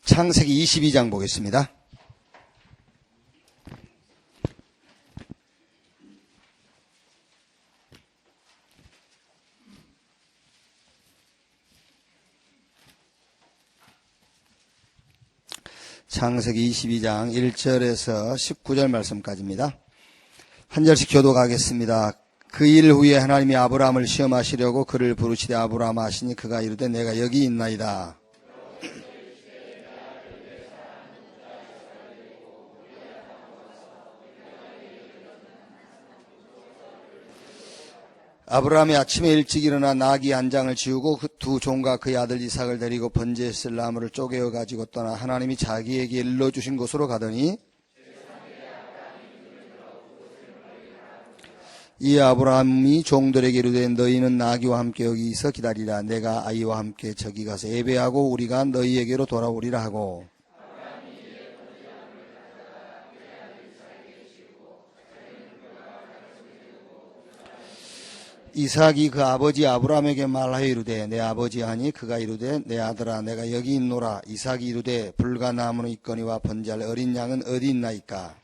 창세기 22장 보겠습니다. 창세기 22장 1절에서 19절 말씀까지입니다. 한 절씩 교독하겠습니다. 그 일 후에 하나님이 아브라함을 시험하시려고 그를 부르시되 아브라함 하시니 그가 이르되 내가 여기 있나이다. 아브라함이 아침에 일찍 일어나 나귀 한 장을 지우고 그 두 종과 그의 아들 이삭을 데리고 번제에 쓸 나무를 쪼개어 가지고 떠나 하나님이 자기에게 일러주신 곳으로 가더니 이 아브라함이 종들에게 이르되 너희는 나귀와 함께 여기서 기다리라. 내가 아이와 함께 저기 가서 예배하고 우리가 너희에게로 돌아오리라 하고 이삭이 그 아버지 아브라함에게 말하여 이르되 내 아버지 하니 그가 이르되 내 아들아 내가 여기 있노라. 이삭이 이르되 불과 나무는 있거니와 번제할 어린 양은 어디 있나이까.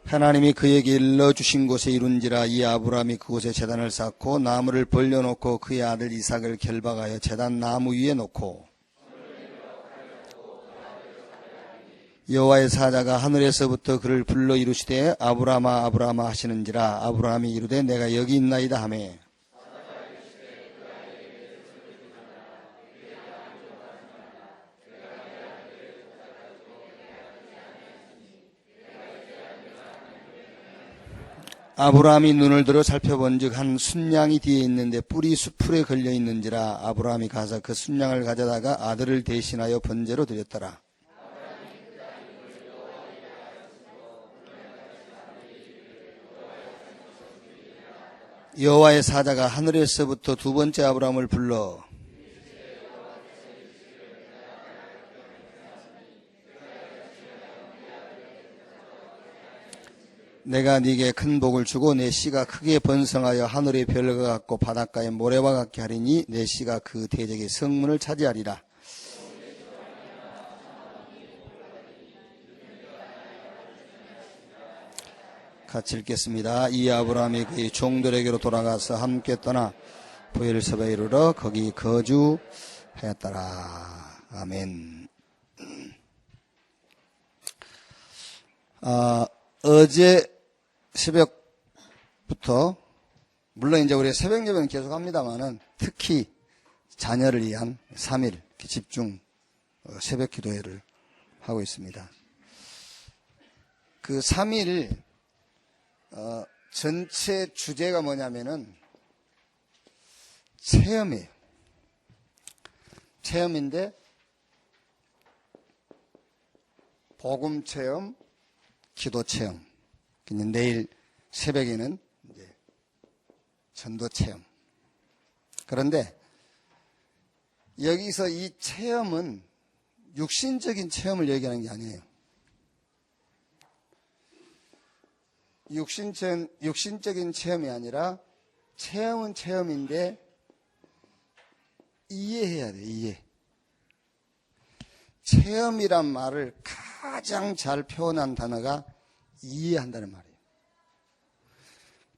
하나님이 그에게 일러주신 곳에 이룬지라. 이 아브라함이 그곳에 제단을 쌓고 나무를 벌려놓고 그의 아들 이삭을 결박하여 제단 나무 위에 놓고 여호와의 사자가 하늘에서부터 그를 불러 이르시되 아브라함아 아브라함아 하시는지라. 아브라함이 이르되 내가 여기 있나이다 하며 아브라함이 눈을 들어 살펴본즉 한 순양이 뒤에 있는데 뿔이 수풀에 걸려 있는지라. 아브라함이 가서 그 순양을 가져다가 아들을 대신하여 번제로 드렸더라. 여호와의 사자가 하늘에서부터 두 번째 아브라함을 불러 내가 네게 큰 복을 주고 내 씨가 크게 번성하여 하늘의 별과 같고 바닷가의 모래와 같게 하리니 내 씨가 그 대적의 성문을 차지하리라. 같이 읽겠습니다. 이 아브라함이 그의 종들에게로 돌아가서 함께 떠나 브엘세바에 이르러 거기 거주하였더라. 아멘. 어제 새벽부터 물론 이제 우리 새벽 예배는 계속 합니다만은 특히 자녀를 위한 3일 집중 새벽 기도회를 하고 있습니다. 그 3일 전체 주제가 뭐냐면은 체험이에요. 체험인데 복음 체험, 기도 체험. 내일 새벽에는 이제 전도 체험. 그런데 여기서 이 체험은 육신적인 체험을 얘기하는 게 아니에요. 육신적인 체험이 아니라 체험은 체험인데 이해해야 돼, 이해. 체험이란 말을 가장 잘 표현한 단어가 이해한다는 말이에요.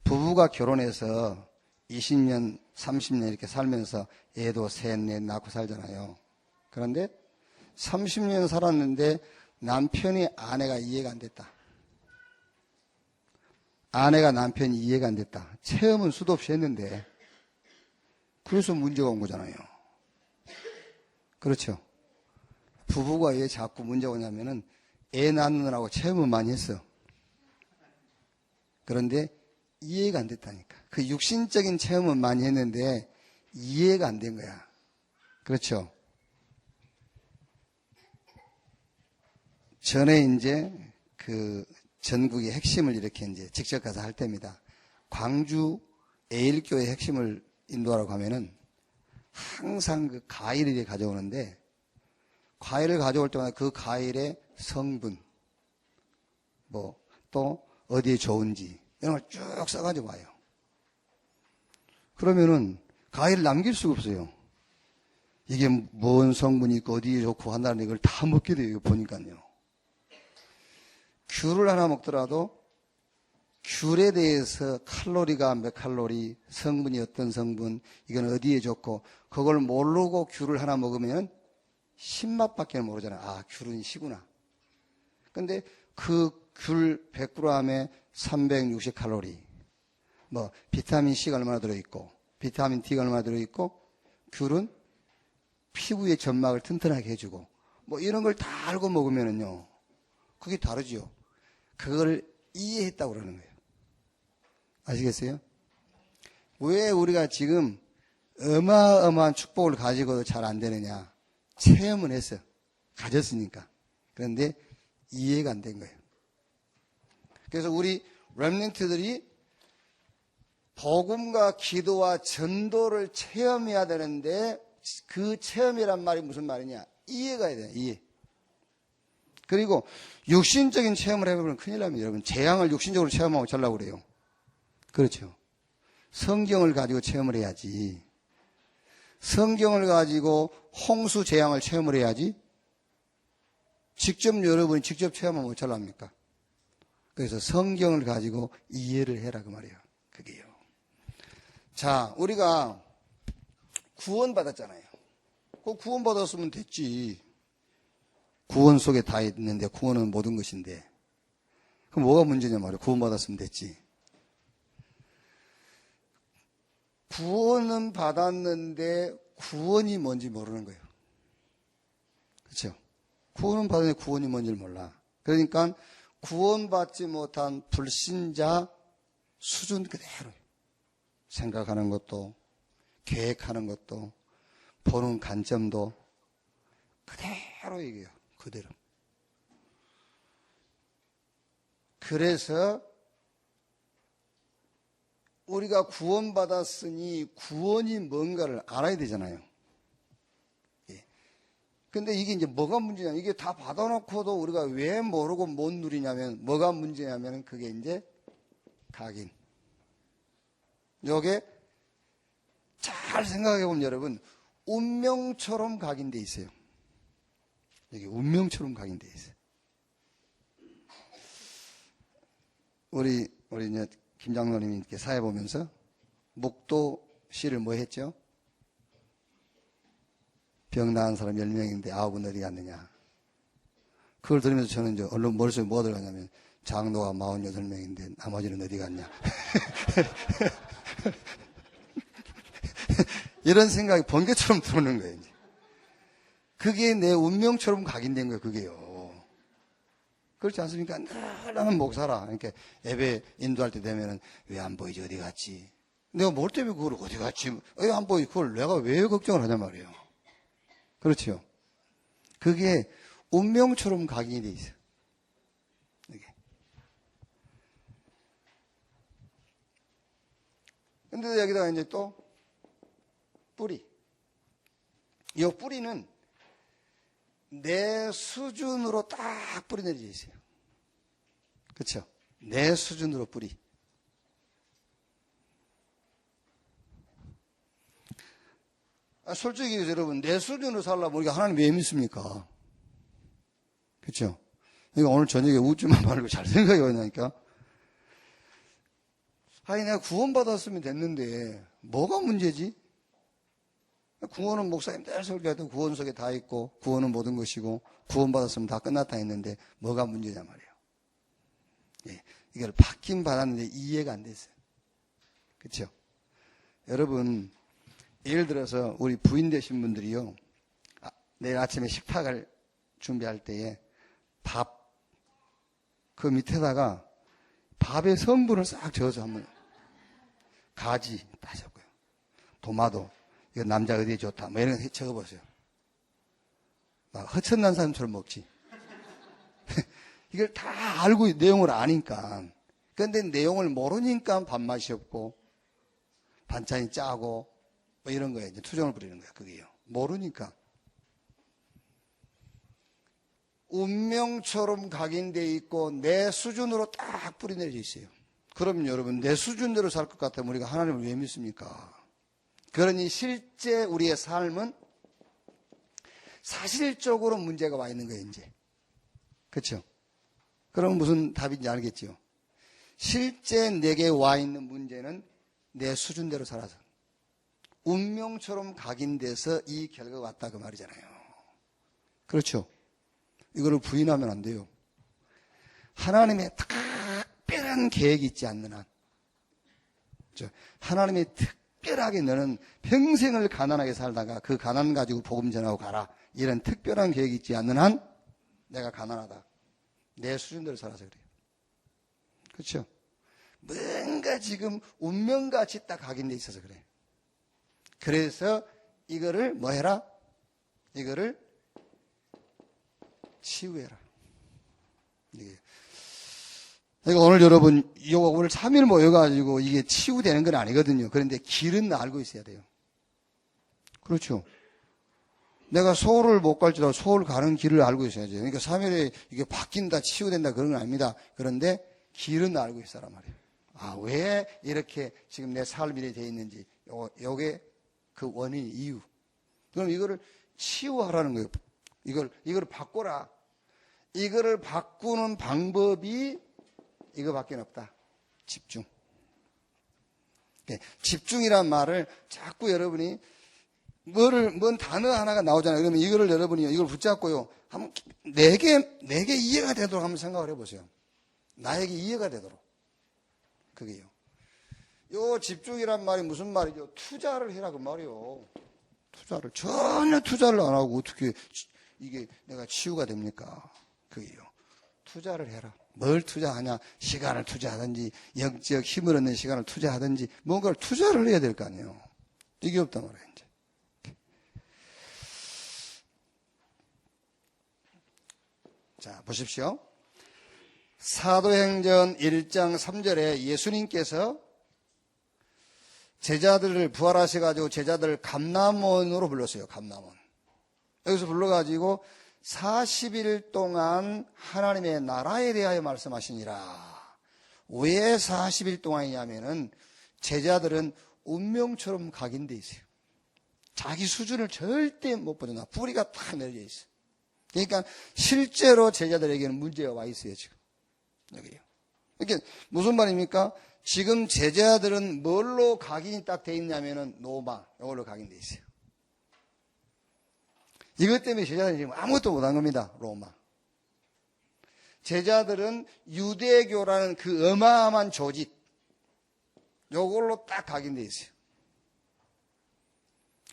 부부가 결혼해서 20년, 30년 이렇게 살면서 애도 셋, 넷 낳고 살잖아요. 그런데 30년 살았는데 남편이 아내가 이해가 안 됐다. 아내가 남편이 이해가 안 됐다. 체험은 수도 없이 했는데 그래서 문제가 온 거잖아요. 그렇죠. 부부가 왜 자꾸 문제가 오냐면은 애 낳느라고 체험은 많이 했어. 그런데 이해가 안 됐다니까. 그 육신적인 체험은 많이 했는데 이해가 안 된 거야. 그렇죠. 전에 이제 그 전국의 핵심을 이렇게 이제 직접 가서 할 때입니다. 광주 에일교회 핵심을 인도하라고 하면은 항상 그 과일을 가져오는데 과일을 가져올 때마다 그 과일의 성분, 또 어디에 좋은지 이런 걸 쭉 써가지고 와요. 그러면은 과일을 남길 수가 없어요. 이게 뭔 성분이 있고 어디에 좋고 한다는 걸 다 먹게 돼요. 보니까요. 귤을 하나 먹더라도 귤에 대해서 칼로리가 몇 칼로리, 성분이 어떤 성분, 이건 어디에 좋고 그걸 모르고 귤을 하나 먹으면 신맛밖에 모르잖아요. 아, 귤은 시구나. 근데 그 귤 100g에 360칼로리, 뭐 비타민 C가 얼마나 들어있고 비타민 D가 얼마나 들어있고 귤은 피부의 점막을 튼튼하게 해주고 뭐 이런 걸 다 알고 먹으면은요, 그게 다르지요. 그걸 이해했다고 그러는 거예요. 아시겠어요? 왜 우리가 지금 어마어마한 축복을 가지고도 잘 안 되느냐? 체험은 했어요. 가졌으니까. 그런데 이해가 안 된 거예요. 그래서 우리 렘넌트들이 복음과 기도와 전도를 체험해야 되는데 그 체험이란 말이 무슨 말이냐? 이해가 해야 돼요. 이해. 그리고 육신적인 체험을 해보면 큰일 납니다. 여러분, 재앙을 육신적으로 체험하고 잘라고 그래요. 그렇죠. 성경을 가지고 체험을 해야지. 성경을 가지고 홍수 재앙을 체험을 해야지. 직접 여러분이 직접 체험하면 못 잘납니까? 그래서 성경을 가지고 이해를 해라 그 말이에요. 그게요. 자, 우리가 구원받았잖아요. 그 구원받았으면 됐지. 구원 속에 다 있는데 구원은 모든 것인데. 그럼 뭐가 문제냐 말이에요. 구원받았으면 됐지. 구원은 받았는데 구원이 뭔지 모르는 거예요. 그렇죠? 구원은 받았는데 구원이 뭔지를 몰라. 그러니까 구원받지 못한 불신자 수준 그대로 생각하는 것도 계획하는 것도 보는 관점도 그대로 얘기해요. 그대로. 그래서 우리가 구원받았으니 구원이 뭔가를 알아야 되잖아요. 예. 근데 이게 이제 뭐가 문제냐? 이게 다 받아놓고도 우리가 왜 모르고 못 누리냐면, 뭐가 문제냐면, 그게 이제 각인. 요게 잘 생각해 보면 여러분, 운명처럼 각인돼 있어요. 여기 운명처럼 각인돼 있어요. 우리 이제 김 장로님이 이렇게 사회 보면서 목도시를 뭐 했죠? 병 나은 사람 10명인데 9은 어디 갔느냐. 그걸 들으면서 저는 이제 얼른 머릿속에 뭐가 들어가냐면 장로가 48명인데 나머지는 어디 갔냐. 이런 생각이 번개처럼 들어오는 거예요. 이제. 그게 내 운명처럼 각인된 거예요. 그게요. 그렇지 않습니까? 늘 나는 목사라. 이렇게 예배 인도할 때 되면은 왜 안 보이지? 어디 갔지? 내가 뭘 때문에 그걸 어디 갔지? 왜 안 보이지? 그걸 내가 왜 걱정을 하냐 말이에요. 그렇죠? 그게 운명처럼 각인이 돼 있어요. 이게. 근데 여기다가 이제 또 뿌리. 이 뿌리는 내 수준으로 딱 뿌리 내려져 있어요. 그렇죠? 내 수준으로 뿌리. 솔직히 여러분, 내 수준으로 살려면 우리가 하나님 왜 믿습니까? 그렇죠? 그러니까 오늘 저녁에 웃지만 말고 잘 생각해 보니까, 아니 내가 구원받았으면 됐는데 뭐가 문제지? 구원은 목사님 늘 설교하던 구원 속에 다 있고 구원은 모든 것이고 구원받았으면 다 끝났다 했는데 뭐가 문제냐 말이에요. 예, 이걸 받긴 받았는데 이해가 안 됐어요. 그렇죠? 여러분, 예를 들어서 우리 부인 되신 분들이요, 내일 아침에 식탁을 준비할 때에 밥 그 밑에다가 밥의 성분을 싹 적어서 한번, 가지 다 적고요, 도마도 이거 남자 어디에 좋다 뭐 이런 거 적어보세요. 막 허천난 사람처럼 먹지. 이걸 다 알고 내용을 아니까. 그런데 내용을 모르니까 밥맛이 없고 반찬이 짜고 뭐 이런 거에 이제 투정을 부리는 거야. 그게요. 모르니까. 운명처럼 각인되어 있고 내 수준으로 딱 뿌리 내려져 있어요. 그럼 여러분, 내 수준대로 살 것 같으면 우리가 하나님을 왜 믿습니까? 그러니 실제 우리의 삶은 사실적으로 문제가 와 있는 거예요, 이제. 그렇죠? 그럼 무슨 답인지 알겠죠? 실제 내게 와 있는 문제는 내 수준대로 살아서 운명처럼 각인돼서 이 결과가 왔다 그 말이잖아요. 그렇죠? 이거를 부인하면 안 돼요. 하나님의 특별한 계획이 있지 않는 한, 하나님의 특별하게 너는 평생을 가난하게 살다가 그 가난 가지고 복음 전하고 가라, 이런 특별한 계획이 있지 않는 한 내가 가난하다, 내 수준대로 살아서 그래요. 그렇죠? 뭔가 지금 운명같이 딱 각인돼 있어서 그래. 그래서 이거를 뭐 해라? 이거를 치유해라. 이게 그러니까 오늘 여러분, 오늘 3일 모여가지고 이게 치유되는 건 아니거든요. 그런데 길은 알고 있어야 돼요. 그렇죠? 내가 서울을 못 갈지라도 서울 가는 길을 알고 있어야죠. 그러니까 3일에 이게 바뀐다, 치유된다 그런 건 아닙니다. 그런데 길은 알고 있어란 말이에요. 아, 왜 이렇게 지금 내 삶이 이렇게 돼 있는지, 요게 그 원인, 이유. 그럼 이거를 치유하라는 거예요. 이걸 바꿔라. 이거를 바꾸는 방법이 이거밖에 없다. 집중. 집중이란 말을 자꾸 여러분이 뭔 단어 하나가 나오잖아요. 그러면 이거를 여러분이 이걸 붙잡고요. 한번 내게 이해가 되도록 한번 생각을 해보세요. 나에게 이해가 되도록. 그게요. 요 집중이란 말이 무슨 말이죠? 투자를 해라 그 말이요. 전혀 투자를 안 하고 어떻게 이게 내가 치유가 됩니까? 그게요. 투자를 해라. 뭘 투자하냐? 시간을 투자하든지 영적 힘을 얻는 시간을 투자하든지 뭔가를 투자를 해야 될 거 아니에요. 이게 없단 말이에요. 이제. 자, 보십시오. 사도행전 1장 3절에 예수님께서 제자들을 부활하셔가지고 제자들을 감람원으로 불렀어요. 감람원. 여기서 불러가지고 40일 동안 하나님의 나라에 대하여 말씀하시니라. 왜 40일 동안이냐면은 제자들은 운명처럼 각인돼 있어요. 자기 수준을 절대 못 벗어나. 뿌리가 딱 내려져 있어요. 그러니까 실제로 제자들에게는 문제가 와 있어요, 지금. 여기요. 이게 무슨 말입니까? 지금 제자들은 뭘로 각인이 딱 돼 있냐면은 노마, 이걸로 각인돼 있어요. 이것 때문에 제자들은 지금 아무것도 못한 겁니다. 로마. 제자들은 유대교라는 그 어마어마한 조직, 요걸로 딱 각인돼 있어요.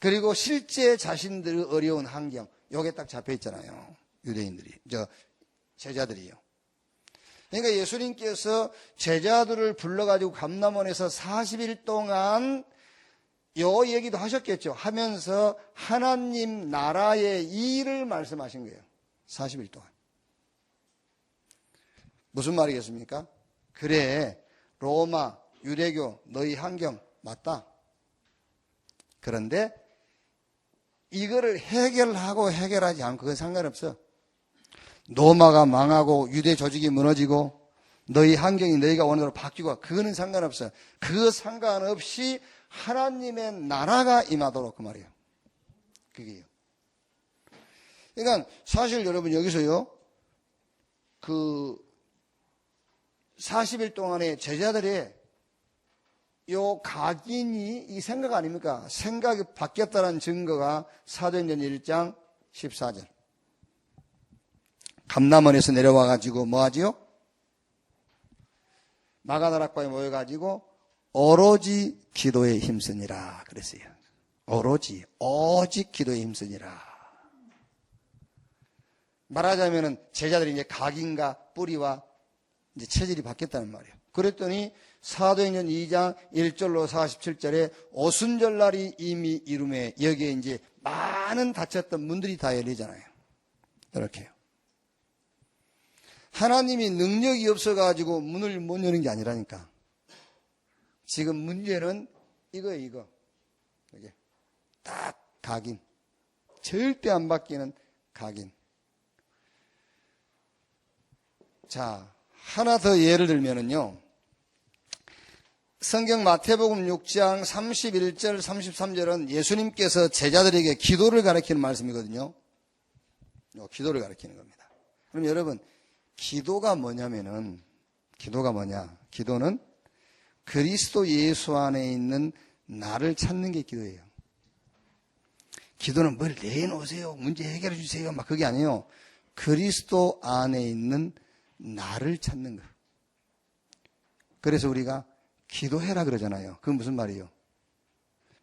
그리고 실제 자신들의 어려운 환경, 요게 딱 잡혀 있잖아요. 유대인들이, 제자들이요. 그러니까 예수님께서 제자들을 불러가지고 감람원에서 40일 동안 요 얘기도 하셨겠죠. 하면서 하나님 나라의 일을 말씀하신 거예요. 40일 동안. 무슨 말이겠습니까? 그래, 로마, 유대교, 너희 환경 맞다. 그런데 이거를 해결하고 해결하지 않고 그건 상관없어. 로마가 망하고 유대 조직이 무너지고 너희 환경이 너희가 원하는 대로 바뀌고 그거는 상관없어. 그거 상관없이 하나님의 나라가 임하도록 그 말이에요. 그게요. 그러니까 사실 여러분 여기서요, 그 40일 동안에 제자들의 요 각인이 이 생각 아닙니까? 생각이 바뀌었다는 증거가 사도행전 1장 14절. 감람원에서 내려와가지고 뭐 하지요? 마가다락방에 모여가지고 오로지 기도에 힘쓰니라 그랬어요. 오직 기도에 힘쓰니라. 말하자면은 제자들이 이제 각인과 뿌리와 이제 체질이 바뀌었다는 말이에요. 그랬더니 사도행전 2장 1절로 47절에 오순절날이 이미 이름에 여기에 이제 많은 닫혔던 문들이 다 열리잖아요. 이렇게요. 하나님이 능력이 없어가지고 문을 못 여는 게 아니라니까. 지금 문제는 이거예요, 이거. 이게 딱 각인. 절대 안 바뀌는 각인. 자, 하나 더 예를 들면은요. 성경 마태복음 6장 31절 33절은 예수님께서 제자들에게 기도를 가르치는 말씀이거든요. 기도를 가르치는 겁니다. 그럼 여러분, 기도가 뭐냐면은, 기도가 뭐냐? 기도는 그리스도 예수 안에 있는 나를 찾는 게 기도예요. 기도는 뭘 내놓으세요, 문제 해결해 주세요, 막 그게 아니에요. 그리스도 안에 있는 나를 찾는 거. 그래서 우리가 기도해라 그러잖아요. 그건 무슨 말이에요?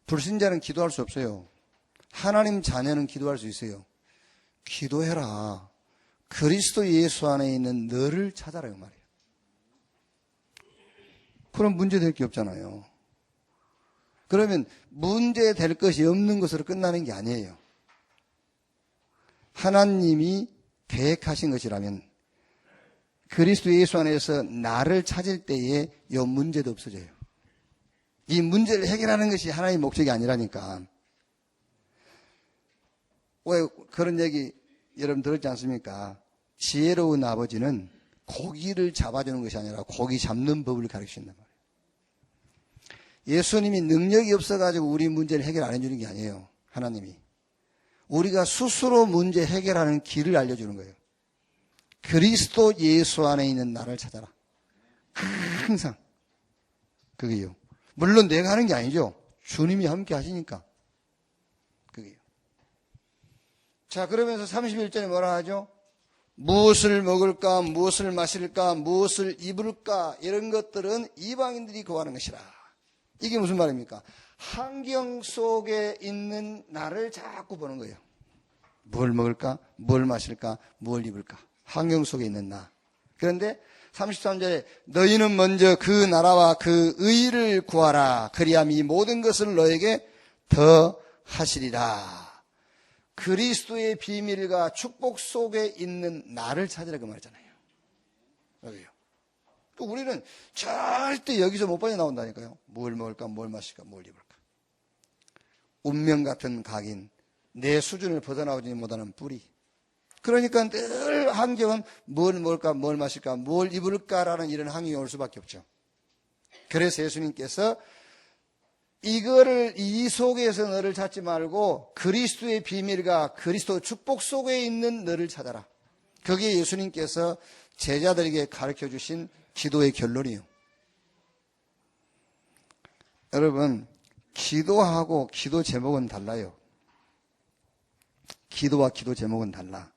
불신자는 기도할 수 없어요. 하나님 자녀는 기도할 수 있어요. 기도해라. 그리스도 예수 안에 있는 너를 찾아라, 이 말이에요. 그럼 문제 될 게 없잖아요. 그러면 문제 될 것이 없는 것으로 끝나는 게 아니에요. 하나님이 계획하신 것이라면 그리스도 예수 안에서 나를 찾을 때에 이 문제도 없어져요. 이 문제를 해결하는 것이 하나님의 목적이 아니라니까. 왜 그런 얘기 여러분 들었지 않습니까? 지혜로운 아버지는 고기를 잡아주는 것이 아니라 고기 잡는 법을 가르치신단 말이에요. 예수님이 능력이 없어가지고 우리 문제를 해결 안 해주는 게 아니에요. 하나님이. 우리가 스스로 문제 해결하는 길을 알려주는 거예요. 그리스도 예수 안에 있는 나를 찾아라. 항상. 그게요. 물론 내가 하는 게 아니죠. 주님이 함께 하시니까. 그게요. 자, 그러면서 31절에 뭐라 하죠? 무엇을 먹을까, 무엇을 마실까, 무엇을 입을까, 이런 것들은 이방인들이 구하는 것이라. 이게 무슨 말입니까? 환경 속에 있는 나를 자꾸 보는 거예요. 뭘 먹을까, 뭘 마실까, 뭘 입을까. 환경 속에 있는 나. 그런데 33절에 너희는 먼저 그 나라와 그 의를 구하라. 그리하면 이 모든 것을 너에게 더 하시리라. 그리스도의 비밀과 축복 속에 있는 나를 찾으라, 그 말이잖아요. 여기요. 또 우리는 절대 여기서 못 빠져나온다니까요. 뭘 먹을까, 뭘 마실까, 뭘 입을까. 운명 같은 각인, 내 수준을 벗어나오지 못하는 뿌리. 그러니까 늘 환경은 뭘 먹을까, 뭘 마실까, 뭘 입을까라는 이런 환경이 올 수밖에 없죠. 그래서 예수님께서 이거를 이 속에서 너를 찾지 말고 그리스도의 비밀과 그리스도 축복 속에 있는 너를 찾아라. 그게 예수님께서 제자들에게 가르쳐 주신 기도의 결론이에요. 여러분, 기도하고 기도 제목은 달라요. 기도와 기도 제목은 달라.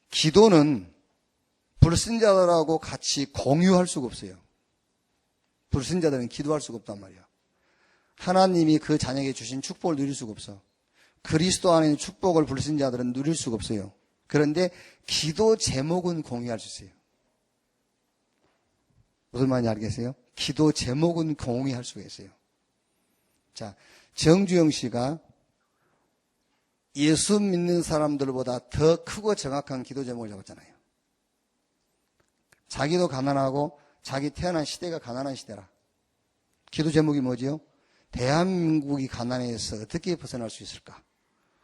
기도는 불신자들하고 같이 공유할 수가 없어요. 불신자들은 기도할 수가 없단 말이야. 하나님이 그 자녀에게 주신 축복을 누릴 수가 없어. 그리스도 안에 있는 축복을 불신자들은 누릴 수가 없어요. 그런데 기도 제목은 공유할 수 있어요. 무슨 말인지 알겠어요? 기도 제목은 공유할 수가 있어요. 자, 정주영 씨가 예수 믿는 사람들보다 더 크고 정확한 기도 제목을 잡았잖아요. 자기도 가난하고 자기 태어난 시대가 가난한 시대라. 기도 제목이 뭐지요? 대한민국이 가난해서 어떻게 벗어날 수 있을까?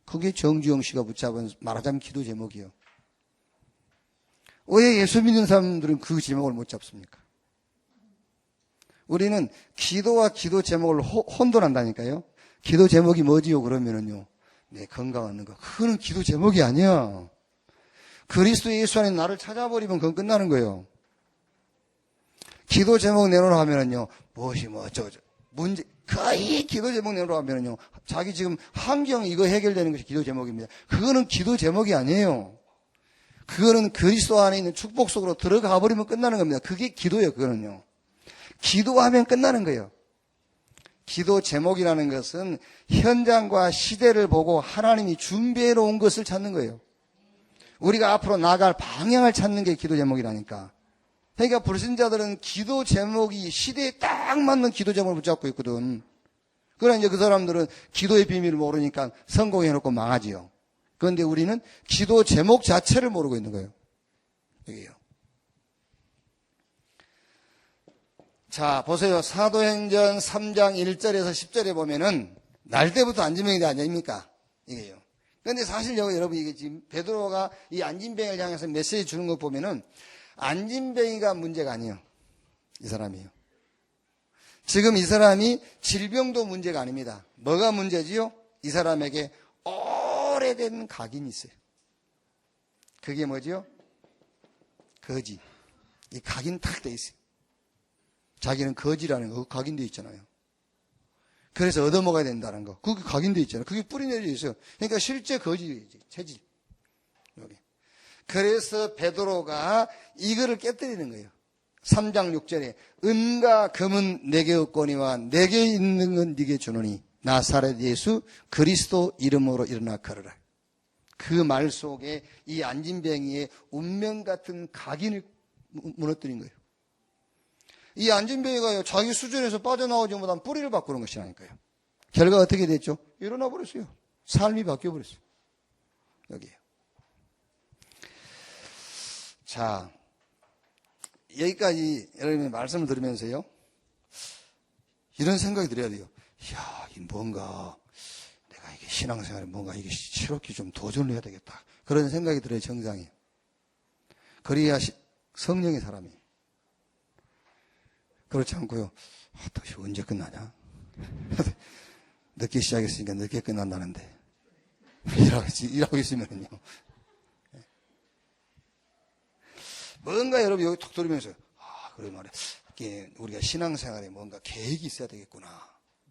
그게 정주영 씨가 붙잡은 말하자면 기도 제목이요. 왜 예수 믿는 사람들은 그 제목을 못 잡습니까? 우리는 기도와 기도 제목을 혼돈한다니까요. 기도 제목이 뭐지요? 그러면은요, 내 건강한 거. 그거는 기도 제목이 아니야. 그리스도 예수 안에 나를 찾아버리면 그건 끝나는 거예요. 기도 제목 내놓으라 하면은요, 무엇이 뭐 어쩌고 문제, 거의 기도 제목 내놓으라 하면은요, 자기 지금 환경 이거 해결되는 것이 기도 제목입니다. 그거는 기도 제목이 아니에요. 그거는 그리스도 안에 있는 축복 속으로 들어가 버리면 끝나는 겁니다. 그게 기도예요, 그거는요. 기도하면 끝나는 거예요. 기도 제목이라는 것은 현장과 시대를 보고 하나님이 준비해 놓은 것을 찾는 거예요. 우리가 앞으로 나아갈 방향을 찾는 게 기도 제목이라니까. 그러니까 불신자들은 기도 제목이 시대에 딱 맞는 기도 제목을 붙잡고 있거든. 그러나 이제 그 사람들은 기도의 비밀을 모르니까 성공해놓고 망하지요. 그런데 우리는 기도 제목 자체를 모르고 있는 거예요. 여기요. 자, 보세요. 사도행전 3장 1절에서 10절에 보면은 날 때부터 안진병이 아닙니까? 이게요. 그런데 사실 여러분 이게 지금 베드로가 이 안진병을 향해서 메시지 주는 거 보면은 안진뱅이가 문제가 아니에요. 이 사람이요. 지금 이 사람이 질병도 문제가 아닙니다. 뭐가 문제지요? 이 사람에게 오래된 각인이 있어요. 그게 뭐지요? 거지. 이 각인 탁 돼 있어요. 자기는 거지라는 거 각인돼 있잖아요. 그래서 얻어먹어야 된다는 거. 그게 각인돼 있잖아요. 그게 뿌리내려 있어요. 그러니까 실제 거지지, 체질. 여기. 그래서 베드로가 이거를 깨뜨리는 거예요. 3장 6절에 은과 금은 내게 없거니와 내게 있는 건 네게 주노니 나사렛 예수 그리스도 이름으로 일어나 걸으라. 그 말 속에 이 안진뱅이의 운명 같은 각인을 무너뜨린 거예요. 이 안진뱅이가 자기 수준에서 빠져나오지 못한 뿌리를 바꾸는 것이라니까요. 결과 어떻게 됐죠? 일어나 버렸어요. 삶이 바뀌어 버렸어요. 여기에요. 자, 여기까지 여러분의 말씀을 들으면서요, 이런 생각이 들어야 돼요. 이야, 이 뭔가 내가 이게 신앙생활에 뭔가 이게 새롭게 좀 도전을 해야 되겠다. 그런 생각이 들어요, 정상이에요. 그래야 성령의 사람이. 그렇지 않고요. 도대체 언제 끝나냐? 늦게 시작했으니까 늦게 끝난다는데. 일하고 있으면요. 뭔가 여러분 여기 톡 들으면서, 그래 말이야. 이게 우리가 신앙생활에 뭔가 계획이 있어야 되겠구나.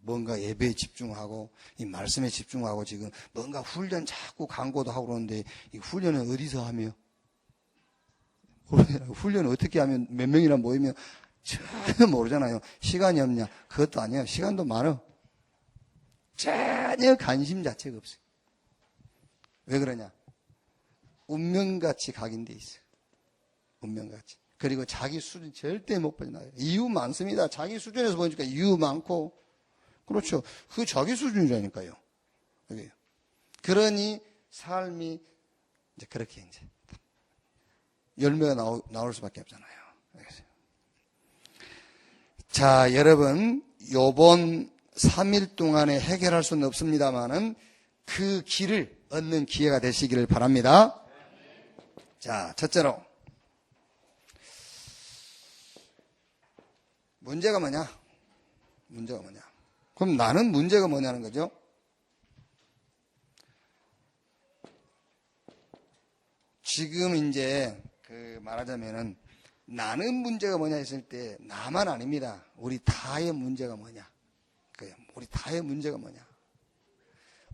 뭔가 예배에 집중하고, 이 말씀에 집중하고, 지금 뭔가 훈련 자꾸 광고도 하고 그러는데, 이 훈련은 어디서 하며? 훈련을 어떻게 하면 몇 명이나 모이면 전혀 모르잖아요. 시간이 없냐? 그것도 아니에요. 시간도 많아. 전혀 관심 자체가 없어요. 왜 그러냐? 운명같이 각인돼 있어요. 운명같이. 그리고 자기 수준 절대 못 빠져나가요. 이유 많습니다. 자기 수준에서 보니까 이유 많고. 그렇죠. 그 자기 수준이라니까요. 여기요. 그러니 삶이 이제 그렇게 이제 열매가 나올 수밖에 없잖아요. 알겠어요? 자, 여러분, 요번 3일 동안에 해결할 수는 없습니다만은 그 길을 얻는 기회가 되시기를 바랍니다. 자, 첫째로. 문제가 뭐냐? 문제가 뭐냐? 그럼 나는 문제가 뭐냐는 거죠? 지금 이제 말하자면은 나는 문제가 뭐냐 했을 때 나만 아닙니다. 우리 다의 문제가 뭐냐? 우리 다의 문제가 뭐냐?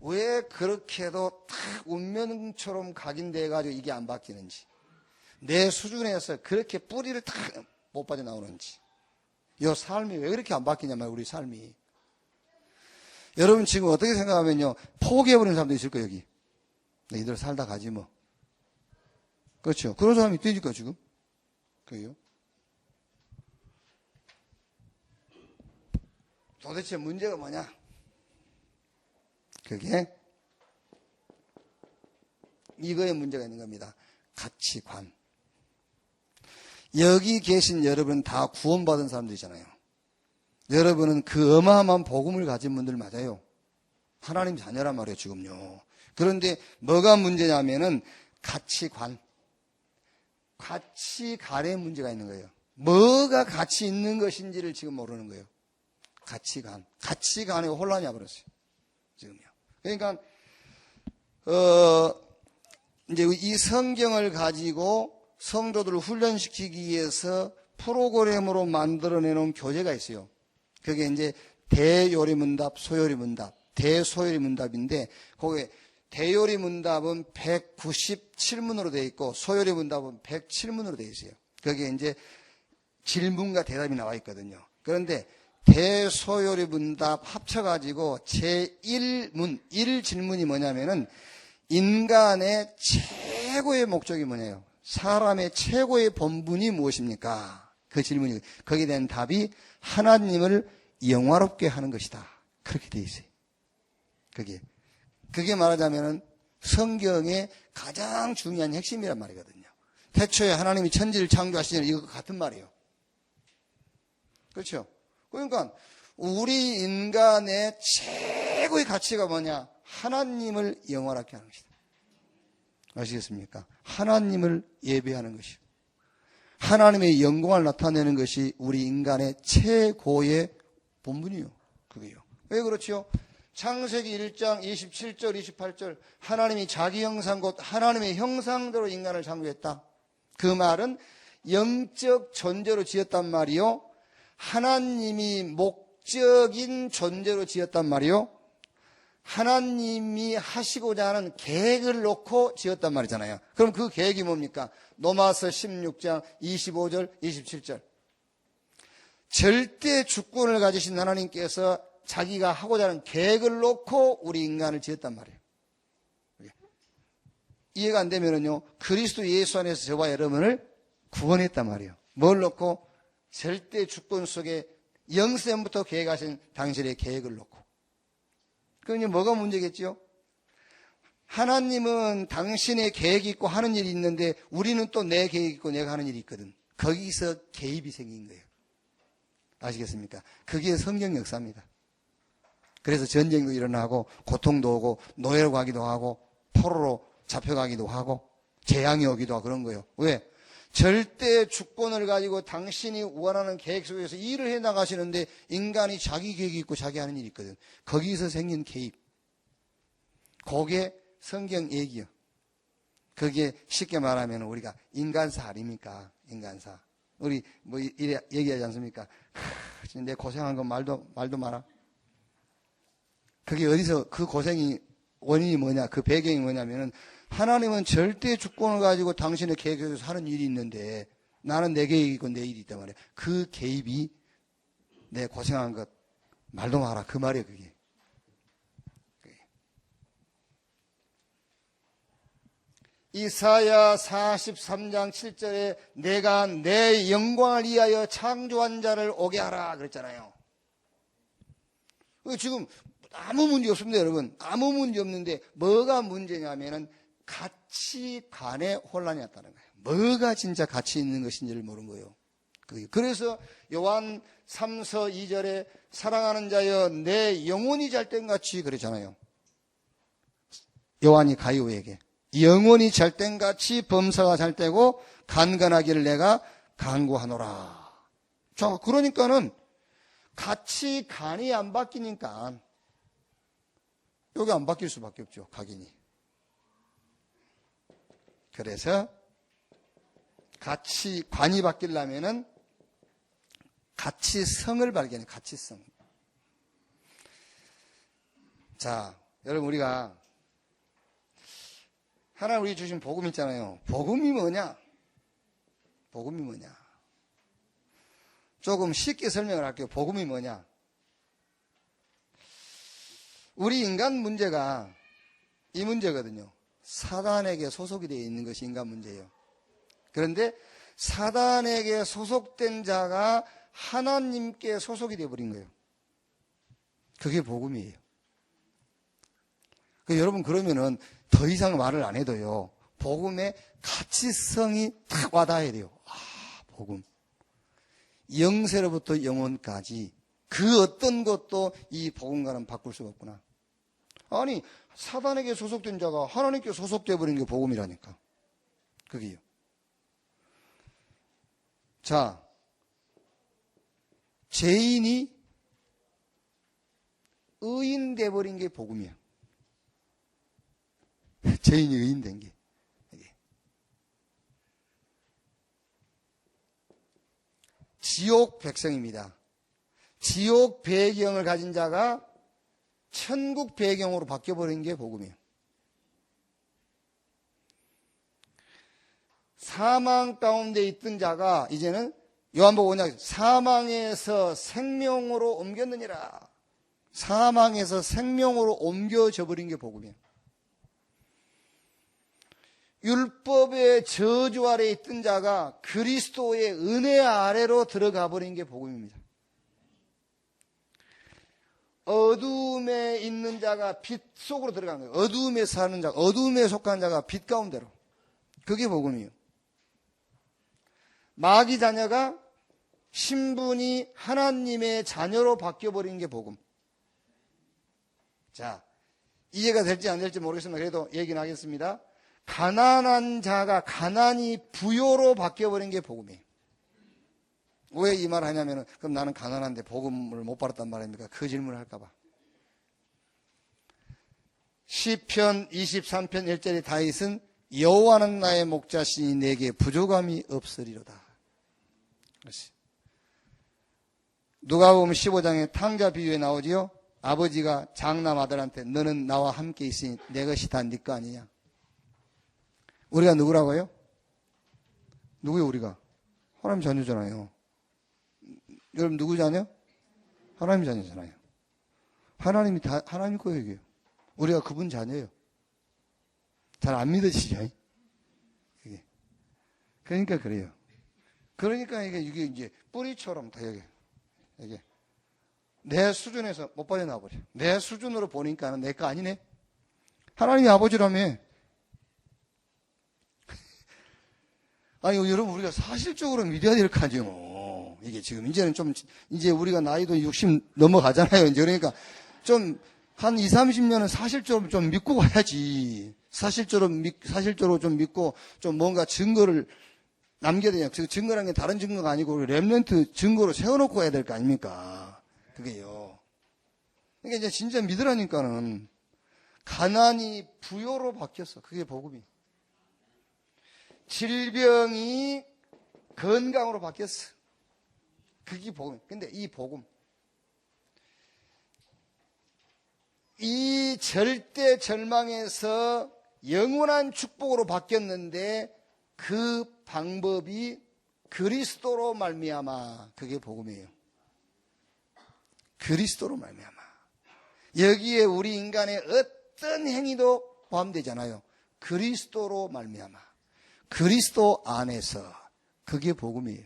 왜 그렇게도 딱 운명처럼 각인돼 가지고 이게 안 바뀌는지, 내 수준에서 그렇게 뿌리를 딱 못 빠져나오는지, 이 삶이 왜 그렇게 안 바뀌냐 말이에요. 우리 삶이. 여러분 지금 어떻게 생각하면요, 포기해버리는 사람도 있을 거예요. 여기 이대로 살다 가지 뭐. 그렇죠. 그런 사람이 있다니까 지금. 그래요. 도대체 문제가 뭐냐? 그게 이거에 문제가 있는 겁니다. 가치관. 여기 계신 여러분 다 구원받은 사람들이잖아요. 여러분은 그 어마어마한 복음을 가진 분들 맞아요. 하나님 자녀란 말이에요, 지금요. 그런데 뭐가 문제냐면은 가치관. 가치관에 문제가 있는 거예요. 뭐가 가치 있는 것인지를 지금 모르는 거예요. 가치관. 가치관에 혼란이 와버렸어요. 지금요. 그러니까, 이제 이 성경을 가지고 성도들을 훈련시키기 위해서 프로그램으로 만들어내놓은 교재가 있어요. 그게 이제 대요리문답, 소요리문답, 대소요리문답인데, 거기에 대요리문답은 197문으로 되어 있고, 소요리문답은 107문으로 되어 있어요. 거기에 이제 질문과 대답이 나와 있거든요. 그런데 대소요리문답 합쳐가지고 제1문, 1질문이 뭐냐면은 인간의 최고의 목적이 뭐냐요? 사람의 최고의 본분이 무엇입니까? 그 질문이, 거기에 대한 답이 하나님을 영화롭게 하는 것이다. 그렇게 되어 있어요. 그게 말하자면은 성경의 가장 중요한 핵심이란 말이거든요. 태초에 하나님이 천지를 창조하시니 이거 같은 말이에요. 그렇죠? 그러니까 우리 인간의 최고의 가치가 뭐냐? 하나님을 영화롭게 하는 것이다. 아시겠습니까? 하나님을 예배하는 것이요. 하나님의 영광을 나타내는 것이 우리 인간의 최고의 본분이요. 그게요. 왜 그렇지요? 창세기 1장 27절 28절 하나님이 자기 형상 곧 하나님의 형상대로 인간을 창조했다. 그 말은 영적 존재로 지었단 말이요. 하나님이 목적인 존재로 지었단 말이요. 하나님이 하시고자 하는 계획을 놓고 지었단 말이잖아요. 그럼 그 계획이 뭡니까? 로마서 16장 25절 27절 절대 주권을 가지신 하나님께서 자기가 하고자 하는 계획을 놓고 우리 인간을 지었단 말이에요. 이해가 안 되면은요, 그리스도 예수 안에서 저와 여러분을 구원했단 말이에요. 뭘 놓고? 절대 주권 속에 영생부터 계획하신 당신의 계획을 놓고. 그럼 이제 뭐가 문제겠죠? 하나님은 당신의 계획이 있고 하는 일이 있는데 우리는 또 내 계획이 있고 내가 하는 일이 있거든. 거기서 개입이 생긴 거예요. 아시겠습니까? 그게 성경 역사입니다. 그래서 전쟁도 일어나고 고통도 오고 노예로 가기도 하고 포로로 잡혀가기도 하고 재앙이 오기도 하고 그런 거예요. 왜? 절대 주권을 가지고 당신이 원하는 계획 속에서 일을 해나가시는데 인간이 자기 계획이 있고 자기 하는 일이 있거든. 거기서 생긴 개입. 그게 성경 얘기요. 그게 쉽게 말하면 우리가 인간사 아닙니까? 인간사. 우리 뭐 이래 얘기하지 않습니까? 내 고생한 건 말도 마라. 그게 어디서 그 고생이 원인이 뭐냐? 그 배경이 뭐냐면은 하나님은 절대 주권을 가지고 당신의 계획에서 하는 일이 있는데 나는 내 계획이 있고 내 일이 있단 말이에요. 그 개입이 내 고생한 것 말도 마라. 그 말이에요, 그게. 이사야 43장 7절에 내가 내 영광을 위하여 창조한 자를 오게 하라 그랬잖아요. 지금 아무 문제 없습니다, 여러분. 아무 문제 없는데 뭐가 문제냐면은 가치관에 혼란이 왔다는 거예요. 뭐가 진짜 가치 있는 것인지를 모르는 거예요. 그래서 요한 3서 2절에 사랑하는 자여 내 영혼이 잘된같이 그랬잖아요. 요한이 가이오에게 영혼이 잘된같이 범사가 잘되고 간간하기를 내가 간구하노라. 자, 그러니까는 가치관이 안 바뀌니까 여기 안 바뀔 수밖에 없죠, 각인이. 그래서 가치관이 바뀌려면은 가치성을 발견해, 가치성. 자, 여러분 우리가 하나님 우리 주신 복음 있잖아요. 복음이 뭐냐? 복음이 뭐냐? 조금 쉽게 설명을 할게요. 복음이 뭐냐? 우리 인간 문제가 이 문제거든요. 사단에게 소속이 되어 있는 것이 인간 문제예요. 그런데 사단에게 소속된 자가 하나님께 소속이 되어버린 거예요. 그게 복음이에요. 여러분 그러면은 더 이상 말을 안 해도요. 복음의 가치성이 딱 와닿아야 돼요. 복음. 영세로부터 영혼까지 그 어떤 것도 이 복음과는 바꿀 수가 없구나. 아니 사단에게 소속된 자가 하나님께 소속되어 버린 게 복음이라니까. 그게요. 자, 죄인이 의인 돼 버린 게 복음이야. 죄인이 의인 된 게. 지옥 백성입니다. 지옥 배경을 가진 자가 천국 배경으로 바뀌어버린 게 복음이에요. 사망 가운데 있던 자가 이제는 요한복음 5장 사망에서 생명으로 옮겼느니라. 사망에서 생명으로 옮겨져 버린 게 복음이에요. 율법의 저주 아래에 있던 자가 그리스도의 은혜 아래로 들어가 버린 게 복음입니다. 어둠에 있는 자가 빛 속으로 들어간 거예요. 어둠에 사는 자, 어둠에 속한 자가 빛 가운데로. 그게 복음이에요. 마귀 자녀가 신분이 하나님의 자녀로 바뀌어버린 게 복음. 자, 이해가 될지 안 될지 모르겠습니다. 그래도 얘기는 하겠습니다. 가난한 자가 가난이 부요로 바뀌어버린 게 복음이에요. 왜 이 말 하냐면은, 그럼 나는 가난한데 복음을 못 받았단 말입니까? 그 질문을 할까봐. 시편 23편 1절에 다윗은 여호와는 나의 목자시니 내게 부족함이 없으리로다. 그렇지. 누가복음 15장에 탕자 비유에 나오지요. 아버지가 장남 아들한테 너는 나와 함께 있으니 내 것이 다 네 거 아니냐. 우리가 누구라고요? 누구요 우리가? 하나님 자녀잖아요. 여러분 누구 자녀? 하나님 자녀잖아요. 하나님이 다 하나님 거예요. 이게. 우리가 그분 자녀예요. 잘 안 믿으시죠? 이게. 그러니까 그래요. 그러니까 이게 이제 뿌리처럼 다 이게 내 수준에서 못 빠져나와 버려. 내 수준으로 보니까는 내 거 아니네. 하나님이 아버지라며. 아니 여러분 우리가 사실적으로 믿어야 될 거 아니에요. 이게 지금 이제는 좀 이제 우리가 나이도 60 넘어가잖아요. 이제 그러니까 좀 한 20, 30년은 사실적으로 좀 믿고 가야지. 사실적으로 좀 믿고 좀 뭔가 증거를 남겨야 되냐. 그 증거라는 게 다른 증거가 아니고 렘넌트 증거로 세워놓고 가야 될 거 아닙니까? 그게요. 그러니까 이제 진짜 믿으라니까는 가난이 부요로 바뀌었어. 그게 복음이. 질병이 건강으로 바뀌었어. 그게 복음. 근데 이 복음. 이 절대 절망에서 영원한 축복으로 바뀌었는데 그 방법이 그리스도로 말미암아. 그게 복음이에요. 그리스도로 말미암아. 여기에 우리 인간의 어떤 행위도 포함되잖아요. 그리스도로 말미암아. 그리스도 안에서. 그게 복음이에요.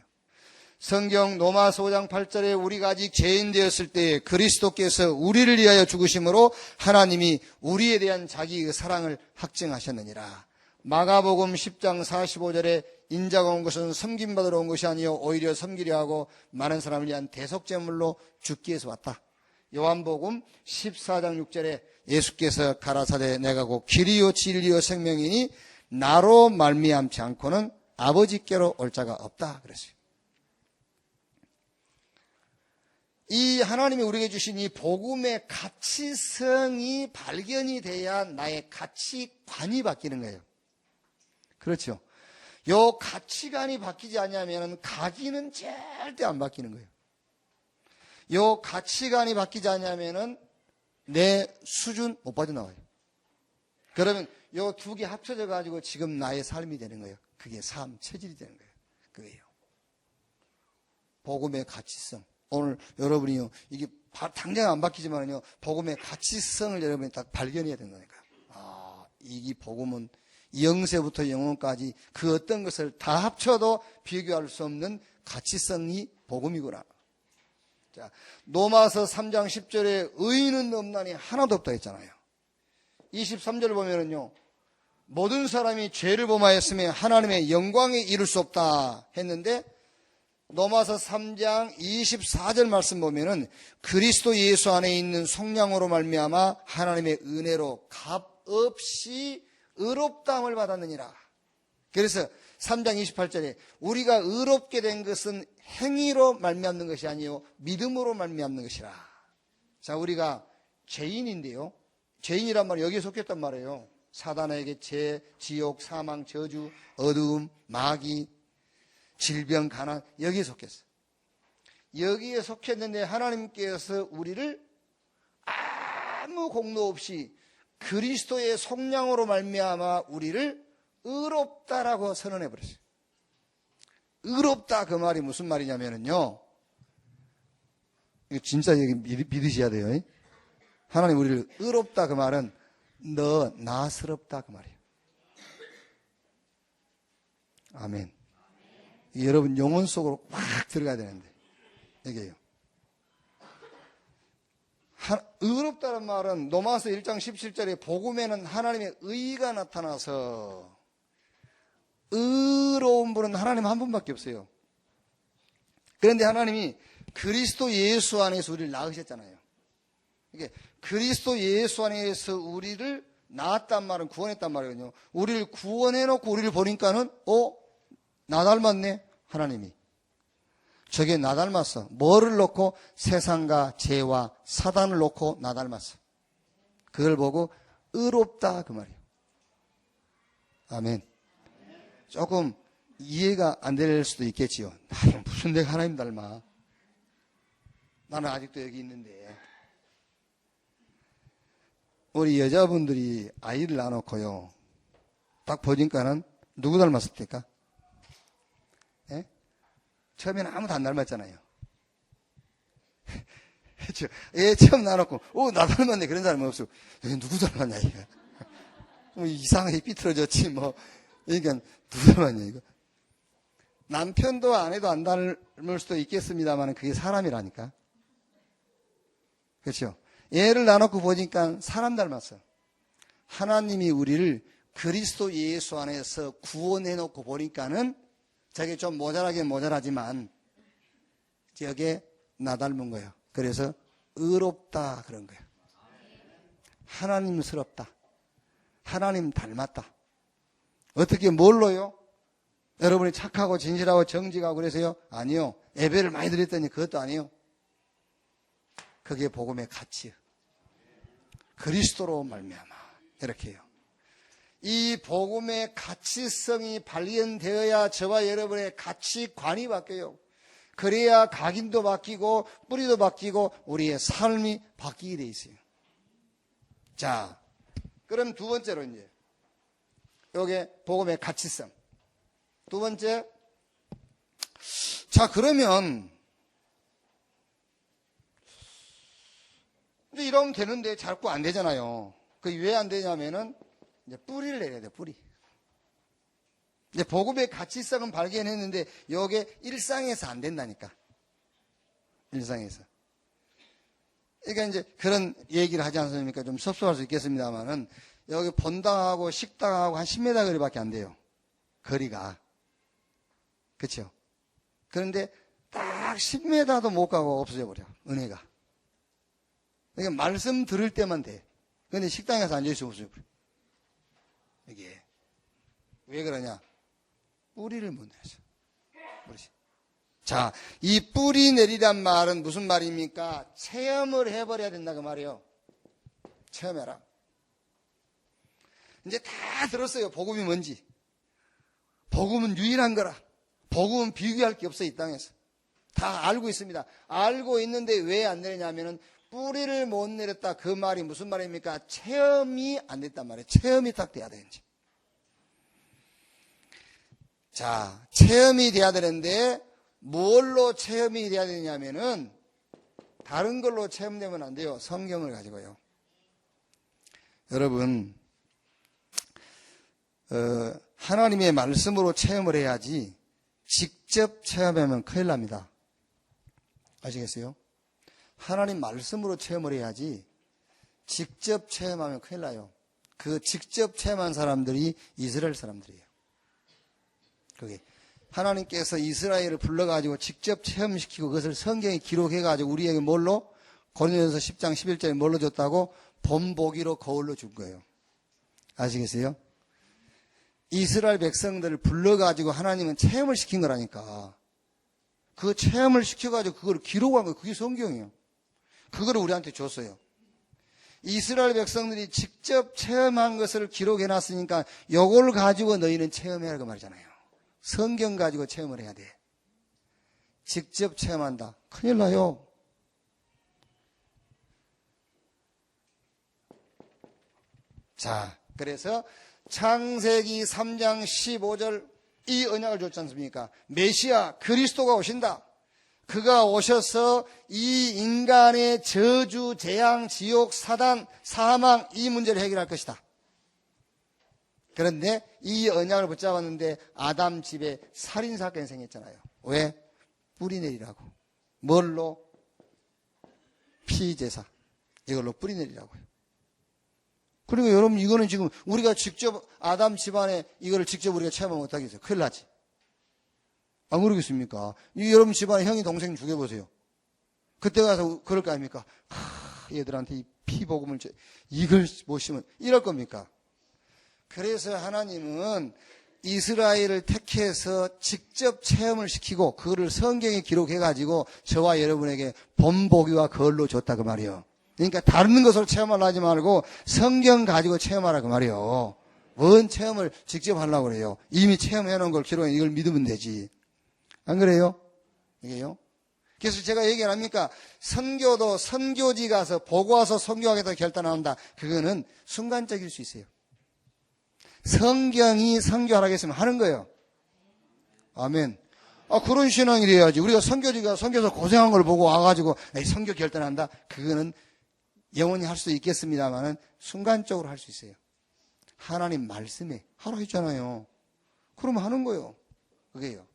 성경 로마서 5장 8절에 우리가 아직 죄인 되었을 때에 그리스도께서 우리를 위하여 죽으심으로 하나님이 우리에 대한 자기의 사랑을 확증하셨느니라. 마가복음 10장 45절에 인자가 온 것은 섬김받으러 온 것이 아니요 오히려 섬기려 하고 많은 사람을 위한 대속제물로 죽기 위해서 왔다. 요한복음 14장 6절에 예수께서 가라사대 내가 곧 길이요 진리요 생명이니 나로 말미암지 않고는 아버지께로 올 자가 없다 그랬어요. 이 하나님이 우리에게 주신 이 복음의 가치성이 발견이 돼야 나의 가치관이 바뀌는 거예요. 그렇죠. 요 가치관이 바뀌지 않냐면 가기는 절대 안 바뀌는 거예요. 요 가치관이 바뀌지 않냐면은 내 수준 못 빠져나와요. 그러면 요 두 개 합쳐져 가지고 지금 나의 삶이 되는 거예요. 그게 삶, 체질이 되는 거예요. 그게요. 복음의 가치성. 오늘 여러분이요, 이게 당장 안 바뀌지만요, 복음의 가치성을 여러분이 딱 발견해야 된다니까요. 아, 이 복음은 영세부터 영혼까지 그 어떤 것을 다 합쳐도 비교할 수 없는 가치성이 복음이구나. 자, 로마서 3장 10절에 의인은 없나니 하나도 없다 했잖아요. 23절 보면은요, 모든 사람이 죄를 범하였으며 하나님의 영광에 이를 수 없다 했는데 로마서 3장 24절 말씀 보면은 그리스도 예수 안에 있는 성령으로 말미암아 하나님의 은혜로 값없이 의롭다함을 받았느니라. 그래서 3장 28절에 우리가 의롭게 된 것은 행위로 말미암는 것이 아니요 믿음으로 말미암는 것이라. 자, 우리가 죄인인데요. 죄인이란 말은 여기에 속했단 말이에요. 사단에게 죄, 지옥, 사망, 저주, 어두움, 마귀, 질병, 가난 여기에 속했어요. 여기에 속했는데 하나님께서 우리를 아무 공로 없이 그리스도의 속량으로 말미암아 우리를 의롭다라고 선언해 버렸어요. 의롭다 그 말이 무슨 말이냐면요. 이거 진짜 여기 믿으셔야 돼요. 하나님 우리를 의롭다 그 말은 너 나스럽다 그 말이에요. 아멘. 여러분 영혼 속으로 확 들어가야 되는데 이게요. 의롭다는 말은 로마서 1장 17절에 복음에는 하나님의 의가 나타나서 의로운 분은 하나님 한 분밖에 없어요. 그런데 하나님이 그리스도 예수 안에서 우리를 낳으셨잖아요. 이게 그리스도 예수 안에서 우리를 낳았단 말은 구원했단 말이거든요. 우리를 구원해놓고 우리를 보니까는 나 닮았네 하나님이. 저게 나 닮았어. 뭐를 놓고? 세상과 죄와 사단을 놓고 나 닮았어. 그걸 보고 의롭다 그 말이에요. 아멘. 조금 이해가 안 될 수도 있겠지요. 나는 무슨 내가 하나님 닮아. 나는 아직도 여기 있는데. 우리 여자분들이 아이를 낳아놓고요. 딱 보니까는 누구 닮았습니까? 예? 처음에는 아무도 안 닮았잖아요. 그렇죠? 애 처음 낳아놓고 나 닮았네 그런 사람은 없어. 누구 닮았냐 이거. 뭐 이상하게 삐뚤어졌지 뭐. 그러니까 누구 닮았냐 이거. 남편도 아내도 안 닮을 수도 있겠습니다만 그게 사람이라니까. 그렇죠? 애를 낳아놓고 보니까 사람 닮았어. 하나님이 우리를 그리스도 예수 안에서 구원해놓고 보니까는 저게 좀 모자라긴 모자라지만 저게 나 닮은 거예요. 그래서 의롭다 그런 거예요. 하나님스럽다. 하나님 닮았다. 어떻게 뭘로요? 여러분이 착하고 진실하고 정직하고 그래서요? 아니요. 예배를 많이 드렸더니 그것도 아니요. 그게 복음의 가치요. 그리스도로 말미암아 이렇게 해요. 이 복음의 가치성이 발견되어야 저와 여러분의 가치관이 바뀌어요. 그래야 각인도 바뀌고 뿌리도 바뀌고 우리의 삶이 바뀌게 돼 있어요. 자, 그럼 두 번째로 이제 요게 복음의 가치성. 두 번째, 자 그러면 근데 이러면 되는데 자꾸 안 되잖아요. 그 왜 안 되냐면은 이제 뿌리를 내려야 돼, 뿌리. 이제 복음의 가치성은 발견했는데 요게 일상에서 안 된다니까. 일상에서. 그러니까 이제 그런 얘기를 하지 않습니까? 좀 섭섭할 수 있겠습니다만은 여기 본당하고 식당하고 한 10m 거리밖에 안 돼요. 거리가. 그렇죠? 그런데 딱 10m도 못 가고 없어져 버려. 은혜가. 그러니까 말씀 들을 때만 돼. 그런데 식당에서 앉아있으면 없어져 버려. 이게 왜 그러냐? 뿌리를 못 내서. 자, 이 뿌리 내리란 말은 무슨 말입니까? 체험을 해버려야 된다 그 말이에요. 체험해라. 이제 다 들었어요. 복음이 뭔지. 복음은 유일한 거라. 복음은 비교할 게 없어 이 땅에서. 다 알고 있습니다. 알고 있는데 왜 안 내리냐면은 뿌리를 못 내렸다. 그 말이 무슨 말입니까? 체험이 안 됐단 말이에요. 체험이 딱 돼야 되는지. 자, 체험이 돼야 되는데 뭘로 체험이 돼야 되냐면은 다른 걸로 체험되면 안 돼요. 성경을 가지고요. 여러분, 하나님의 말씀으로 체험을 해야지 직접 체험하면 큰일 납니다. 아시겠어요? 하나님 말씀으로 체험을 해야지 직접 체험하면 큰일 나요. 그 직접 체험한 사람들이 이스라엘 사람들이에요. 그게 하나님께서 이스라엘을 불러가지고 직접 체험시키고 그것을 성경에 기록해가지고 우리에게 뭘로? 고린도전서 10장 11절에 뭘로 줬다고? 본보기로 거울로 준 거예요. 아시겠어요? 이스라엘 백성들을 불러가지고 하나님은 체험을 시킨 거라니까. 그 체험을 시켜가지고 그걸 기록한 거예요. 그게 성경이에요. 그거를 우리한테 줬어요. 이스라엘 백성들이 직접 체험한 것을 기록해놨으니까 이걸 가지고 너희는 체험해야 그 말이잖아요. 성경 가지고 체험을 해야 돼. 직접 체험한다. 큰일 나요. 자, 그래서 창세기 3장 15절 이 언약을 줬지 않습니까? 메시아 그리스도가 오신다. 그가 오셔서 이 인간의 저주, 재앙, 지옥, 사단, 사망 이 문제를 해결할 것이다. 그런데 이 언약을 붙잡았는데 아담 집에 살인사건이 생겼잖아요. 왜? 뿌리 내리라고. 뭘로? 피제사. 이걸로 뿌리 내리라고요. 그리고 여러분 이거는 지금 우리가 직접 아담 집안에 이거를 직접 우리가 체험하면 어떡하겠어요? 큰일 나지. 안 그러겠습니까? 여러분 집안에 형이 동생 죽여보세요. 그때 가서 그럴 거 아닙니까? 얘들한테 이 피복음을 이걸 보시면 이럴 겁니까? 그래서 하나님은 이스라엘을 택해서 직접 체험을 시키고 그거를 성경에 기록해가지고 저와 여러분에게 본보기와 거울로 줬다 그 말이요. 그러니까 다른 것으로 체험하려 하지 말고 성경 가지고 체험하라 그 말이요. 뭔 체험을 직접 하려고 그래요. 이미 체험해놓은 걸 기록해 이걸 믿으면 되지. 안 그래요? 이게요. 그래서 제가 얘기 안 합니까? 선교도 선교지 가서 보고 와서 선교하겠다 결단한다. 그거는 순간적일 수 있어요. 성경이 선교하라고 했으면 하는 거예요. 아멘. 그런 신앙이 돼야지. 우리가 선교지가 선교에서 고생한 걸 보고 와가지고 선교 결단한다. 그거는 영원히 할 수 있겠습니다만은 순간적으로 할 수 있어요. 하나님 말씀에 하라 했잖아요. 그러면 하는 거예요. 그게요.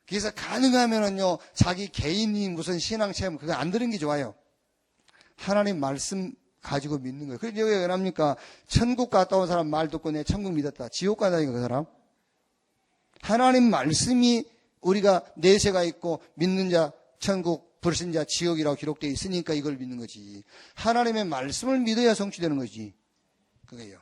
그래서 가능하면은요, 자기 개인이 무슨 신앙 체험 그거 안 들은 게 좋아요. 하나님 말씀 가지고 믿는 거예요. 그래서 여기 왜 합니까? 천국 갔다 온 사람 말 듣고 내 천국 믿었다. 지옥 간다니까 그 사람. 하나님 말씀이 우리가 내세가 있고 믿는 자 천국, 불신자 지옥이라고 기록되어 있으니까 이걸 믿는 거지. 하나님의 말씀을 믿어야 성취되는 거지. 그게요.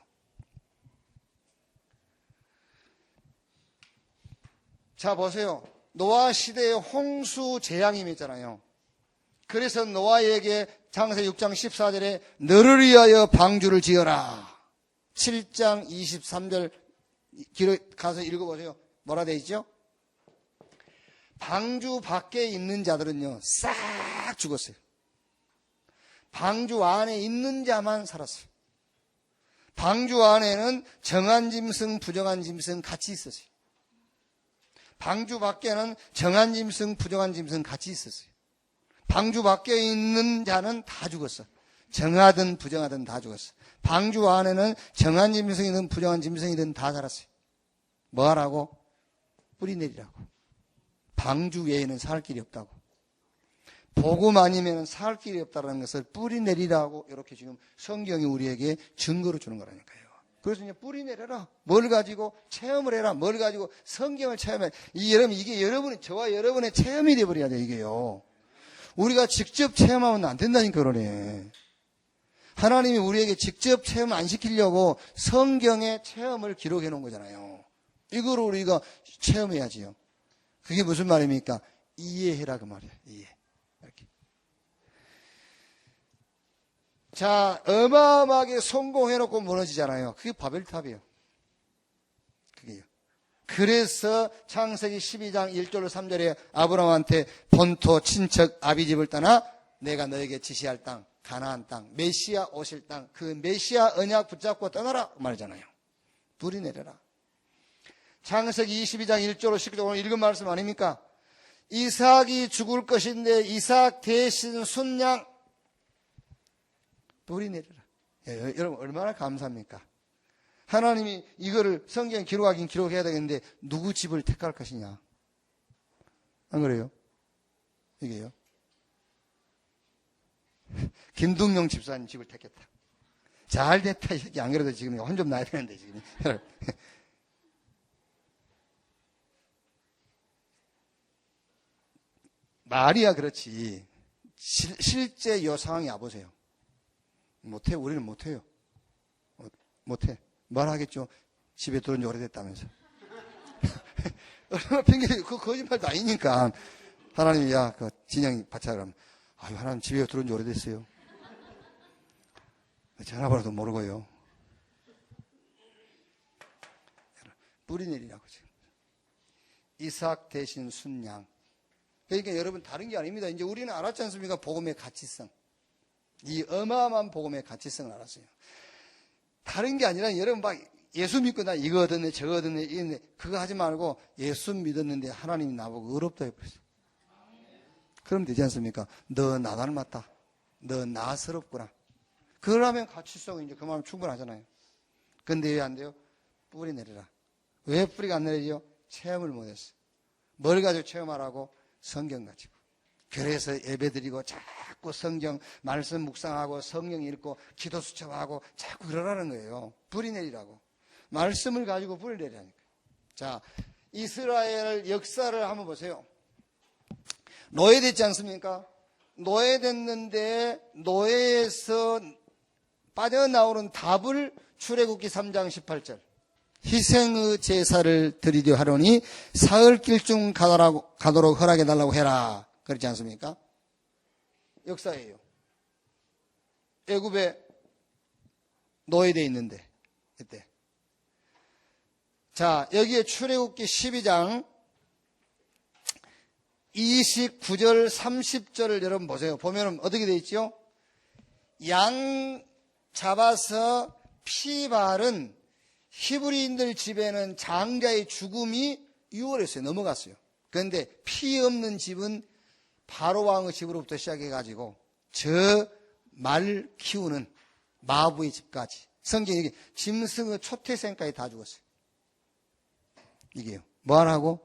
자 보세요. 노아 시대의 홍수 재앙이 있잖아요. 그래서 노아에게 창세기 6장 14절에 너를 위하여 방주를 지어라. 7장 23절 가서 읽어보세요. 뭐라 돼 있죠? 방주 밖에 있는 자들은요 싹 죽었어요. 방주 안에 있는 자만 살았어요. 방주 안에는 정한 짐승 부정한 짐승 같이 있었어요. 방주 밖에는 정한 짐승 부정한 짐승 같이 있었어요. 방주 밖에 있는 자는 다 죽었어. 정하든 부정하든 다 죽었어. 방주 안에는 정한 짐승이든 부정한 짐승이든 다 살았어요. 뭐 하라고? 뿌리 내리라고. 방주 외에는 살 길이 없다고. 복음 아니면 살 길이 없다는 것을 뿌리 내리라고 이렇게 지금 성경이 우리에게 증거로 주는 거라니까요. 그래서 이제 뿌리 내려라. 뭘 가지고 체험을 해라. 뭘 가지고 성경을 체험해. 이게 여러분이 저와 여러분의 체험이 되어버려야 돼 이게요. 우리가 직접 체험하면 안 된다니까 그러네. 하나님이 우리에게 직접 체험 안 시키려고 성경의 체험을 기록해 놓은 거잖아요. 이걸 우리가 체험해야지요. 그게 무슨 말입니까? 이해해라 그 말이에요. 이해. 이렇게. 자, 어마어마하게 성공해놓고 무너지잖아요. 그게 바벨탑이에요. 그게요. 그래서 창세기 12장 1절로 3절에 아브라함한테 본토 친척 아비집을 떠나 내가 너에게 지시할 땅 가나안 땅 메시아 오실 땅 그 메시아 언약 붙잡고 떠나라 말이잖아요. 뿌리 내려라. 창세기 22장 1절로 19절 오늘 읽은 말씀 아닙니까? 이삭이 죽을 것인데 이삭 대신 순양 뿌리 내려라. 여러분 얼마나 감사합니까? 하나님이 이거를 성경에 기록하긴 기록해야 되겠는데 누구 집을 택할 것이냐? 안 그래요? 이게요. 김동영 집사님 집을 택했다. 잘 됐다. 이게 안 그래도 지금 혼 좀 나야 되는데 지금. 말이야 그렇지. 실제 요 상황이 와보세요. 못해. 우리는 못해요. 못해. 말하겠죠. 집에 들어온 지 오래됐다면서. 얼마나 핑계, 그 거짓말도 아니니까. 하나님이, 야, 그 진영이 바쳐가면, 아유, 하나님 집에 들어온 지 오래됐어요. 전화번호도 모르고요. 뿌리 내리라고 지금. 이삭 대신 순양. 그러니까 여러분 다른 게 아닙니다. 이제 우리는 알았지 않습니까? 복음의 가치성. 이 어마어마한 복음의 가치성을 알았어요. 다른 게 아니라 여러분 막 예수 믿고 나 이거 얻었네 저거 얻었네 이랬네 그거 하지 말고 예수 믿었는데 하나님이 나보고 어렵다 해버렸어. 그럼 되지 않습니까? 너 나 닮았다. 너 나스럽구나. 그러면 가치성은 이제 그 마음 충분하잖아요. 근데 왜 안 돼요? 뿌리 내려라. 왜 뿌리가 안 내려요? 체험을 못했어. 뭘 가지고 체험하라고? 성경 가지고. 그래서 예배드리고 자꾸 성경 말씀 묵상하고 성경 읽고 기도 수첩하고 자꾸 그러라는 거예요. 뿌리 내리라고. 말씀을 가지고 뿌리 내리라니까. 자, 이스라엘 역사를 한번 보세요. 노예됐지 않습니까? 노예됐는데 노예에서 빠져나오는 답을 출애굽기 3장 18절. 희생의 제사를 드리려 하노니 사흘길 중 가도록 허락해달라고 해라. 그렇지 않습니까? 역사예요. 애굽에 노예되어 있는데 그때. 자, 여기에 출애굽기 12장 29절 30절을 여러분 보세요. 보면 어떻게 되어 있죠? 양 잡아서 피 바른 히브리인들 집에는 장자의 죽음이 유월했어요. 넘어갔어요. 그런데 피 없는 집은 바로왕의 집으로부터 시작해가지고 저 말 키우는 마부의 집까지 성경이 짐승의 초태생까지 다 죽었어요. 이게요. 뭐 하라고?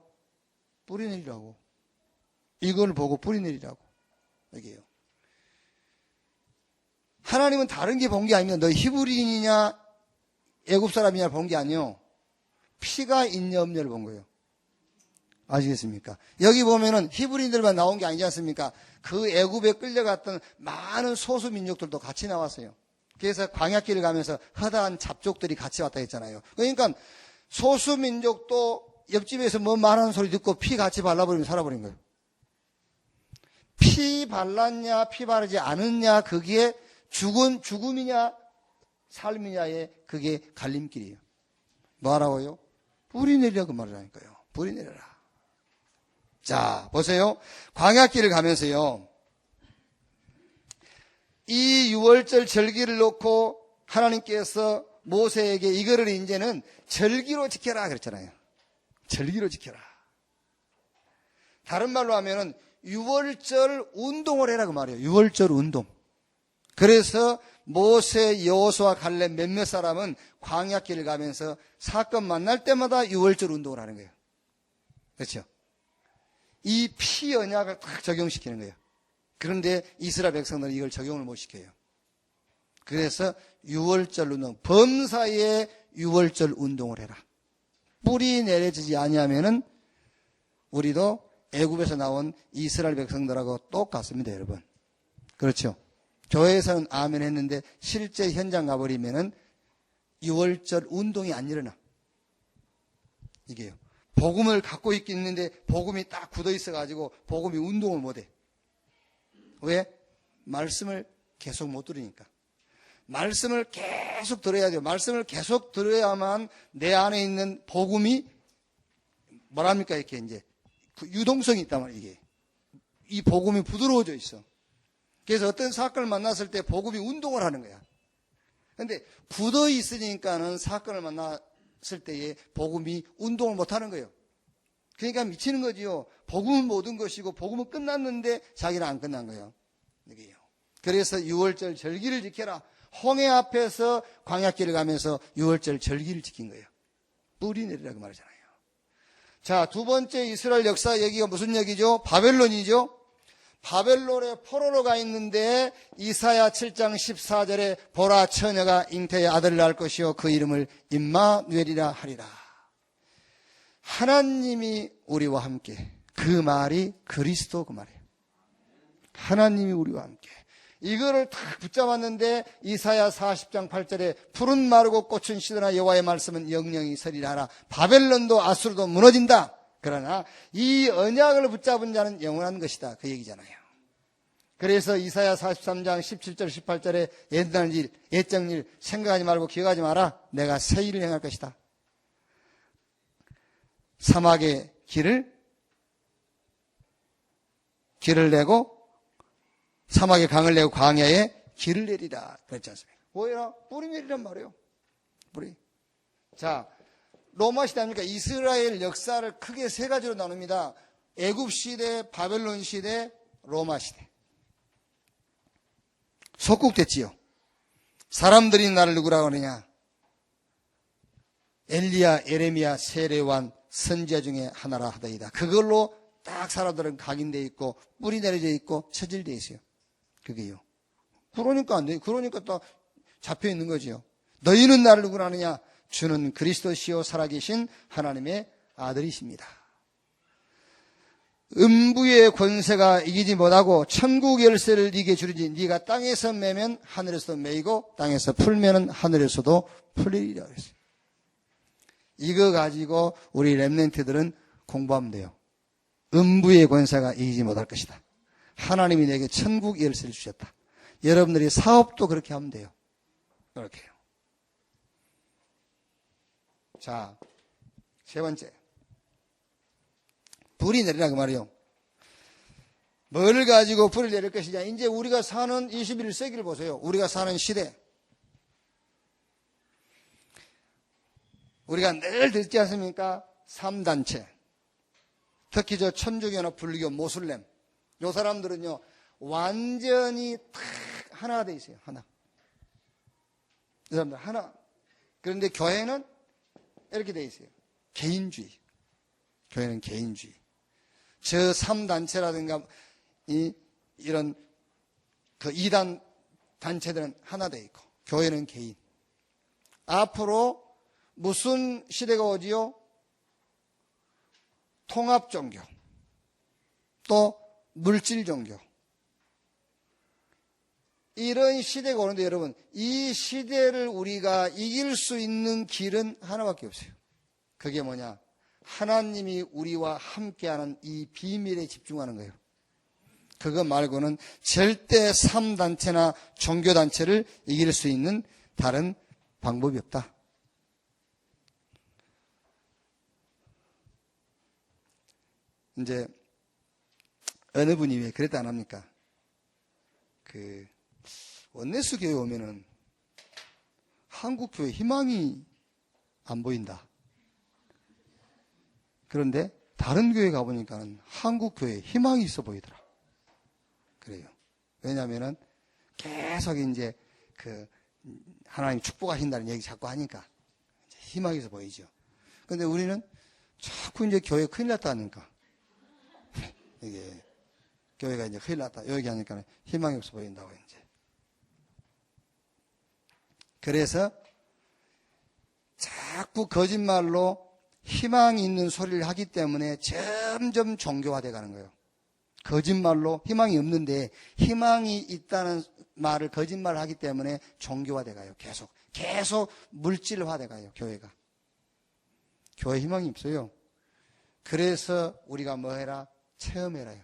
뿌리내리라고. 이걸 보고 뿌리내리라고. 이게요. 하나님은 다른 게 본 게 아니면 너 히브리인이냐 애굽 사람이냐 본 게 아니요. 피가 있냐 없냐를 본 거예요. 아시겠습니까? 여기 보면은 히브리인들만 나온 게 아니지 않습니까? 그 애굽에 끌려갔던 많은 소수 민족들도 같이 나왔어요. 그래서 광야길을 가면서 허다한 잡족들이 같이 왔다 했잖아요. 그러니까 소수 민족도 옆집에서 뭐 말하는 소리 듣고 피 같이 발라버리면 살아버린 거예요. 피 발랐냐 피 바르지 않았냐 그게 죽음이냐 삶이냐의 그게 갈림길이에요. 뭐 하라고요? 뿌리 내리라고 말하라니까요. 뿌리 내려라. 자, 보세요. 광야길을 가면서요. 이 유월절 절기를 놓고 하나님께서 모세에게 이거를 이제는 절기로 지켜라 그랬잖아요. 절기로 지켜라. 다른 말로 하면은 유월절 운동을 해라 그 말이에요. 유월절 운동. 그래서 모세, 여호수아, 갈렙 몇몇 사람은 광야길을 가면서 사건 만날 때마다 유월절 운동을 하는 거예요. 그렇죠? 이 피 언약을 딱 적용시키는 거예요. 그런데 이스라엘 백성들은 이걸 적용을 못 시켜요. 그래서 유월절 운동, 범사에 유월절 운동을 해라. 뿌리 내려지지 아니하면은 우리도 애굽에서 나온 이스라엘 백성들하고 똑같습니다, 여러분. 그렇죠? 교회에서는 아멘 했는데 실제 현장 가버리면은 유월절 운동이 안 일어나. 이게요. 복음을 갖고 있는데 복음이 딱 굳어 있어가지고 복음이 운동을 못해. 왜? 말씀을 계속 못 들으니까. 말씀을 계속 들어야 돼요. 말씀을 계속 들어야만 내 안에 있는 복음이 뭐랍니까? 이렇게 이제 유동성이 있단 말이에요. 이게. 이 복음이 부드러워져 있어. 그래서 어떤 사건을 만났을 때 복음이 운동을 하는 거야. 그런데 굳어 있으니까는 사건을 만났을 때에 복음이 운동을 못 하는 거예요. 그러니까 미치는 거지요. 복음은 모든 것이고 복음은 끝났는데 자기는 안 끝난 거예요. 이게요. 그래서 유월절 절기를 지켜라. 홍해 앞에서 광야길을 가면서 유월절 절기를 지킨 거예요. 뿌리 내리라고 말하잖아요. 자, 두 번째 이스라엘 역사 얘기가 무슨 얘기죠? 바벨론이죠. 바벨론에 포로로 가 있는데 이사야 7장 14절에 보라 처녀가 잉태의 아들을 낳을 것이요 그 이름을 임마누엘이라 하리라. 하나님이 우리와 함께. 그 말이 그리스도 그 말이에요. 하나님이 우리와 함께. 이거를 딱 붙잡았는데 이사야 40장 8절에 푸른 마르고 꽃은 시드나 여호와의 말씀은 영영이 서리라 하라. 바벨론도 아수르도 무너진다. 그러나 이 언약을 붙잡은 자는 영원한 것이다. 그 얘기잖아요. 그래서 이사야 43장 17절 18절에 옛날 일, 옛적 일 생각하지 말고 기억하지 마라. 내가 새 일을 행할 것이다. 사막의 길을 내고 사막에 강을 내고 광야에 길을 내리라. 그랬지 않습니까? 뭐예요? 뿌리 내리란 말이에요. 뿌리. 자, 로마 시대 아닙니까? 이스라엘 역사를 크게 세 가지로 나눕니다. 애굽 시대, 바벨론 시대, 로마 시대. 속국됐지요. 사람들이 나를 누구라고 하느냐? 엘리야, 에레미야, 세례완, 선지자 중에 하나라 하더이다. 그걸로 딱 사람들은 각인되어 있고 뿌리 내려져 있고 처질되어 있어요. 그게요. 그러니까 안 돼요. 그러니까 또 잡혀 있는 거지요. 너희는 나를 누구라 하느냐? 주는 그리스도시요 살아계신 하나님의 아들이십니다. 음부의 권세가 이기지 못하고 천국 열쇠를 네게 주리니 네가 땅에서 매면 하늘에서도 매이고 땅에서 풀면은 하늘에서도 풀리리라 그랬어요. 이거 가지고 우리 렘넌트들은 공부하면 돼요. 음부의 권세가 이기지 못할 것이다. 하나님이 내게 천국 열쇠를 주셨다. 여러분들이 사업도 그렇게 하면 돼요. 그렇게 해요. 자, 세 번째. 불이 내리라 그 말이요. 뭘 가지고 불을 내릴 것이냐. 이제 우리가 사는 21세기를 보세요. 우리가 사는 시대. 우리가 늘 듣지 않습니까? 3단체. 특히 저 천주교나 불교, 모슬렘. 요 사람들은요, 완전히 탁 하나가 돼 있어요. 하나. 이 사람들 하나. 그런데 교회는 이렇게 돼 있어요. 개인주의. 교회는 개인주의. 저 3단체라든가 이런 그 2단 단체들은 하나 돼 있고 교회는 개인. 앞으로 무슨 시대가 오지요? 통합 종교. 또 물질 종교. 이런 시대가 오는데 여러분, 이 시대를 우리가 이길 수 있는 길은 하나밖에 없어요. 그게 뭐냐? 하나님이 우리와 함께하는 이 비밀에 집중하는 거예요. 그거 말고는 절대 3단체나 종교단체를 이길 수 있는 다른 방법이 없다. 이제 어느 분이 왜 그랬다 안 합니까? 원내수 교회 오면은 한국 교회 희망이 안 보인다. 그런데 다른 교회 가보니까는 한국 교회에 희망이 있어 보이더라. 그래요. 왜냐면은 계속 이제 하나님 축복하신다는 얘기 자꾸 하니까 희망이 있어 보이죠. 근데 우리는 자꾸 이제 교회 큰일 났다 하니까 이게 교회가 이제 큰일 났다 여기 하니까 희망이 없어 보인다고 이제. 그래서 자꾸 거짓말로 희망이 있는 소리를 하기 때문에 점점 종교화돼 가는 거예요. 거짓말로 희망이 없는데 희망이 있다는 말을 거짓말을 하기 때문에 종교화돼 가요. 계속 물질화돼 가요. 교회가. 교회 희망이 없어요. 그래서 우리가 뭐 해라? 체험해라요.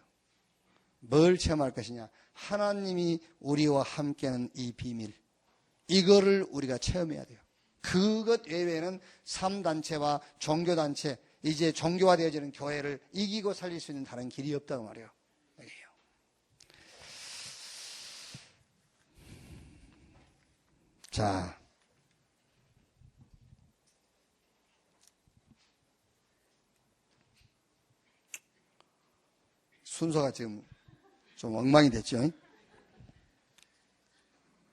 뭘 체험할 것이냐? 하나님이 우리와 함께하는 이 비밀. 이거를 우리가 체험해야 돼요. 그것 외에는 3단체와 종교단체, 이제 종교화되어지는 교회를 이기고 살릴 수 있는 다른 길이 없다고 말이에요. 자, 순서가 지금 좀 엉망이 됐죠?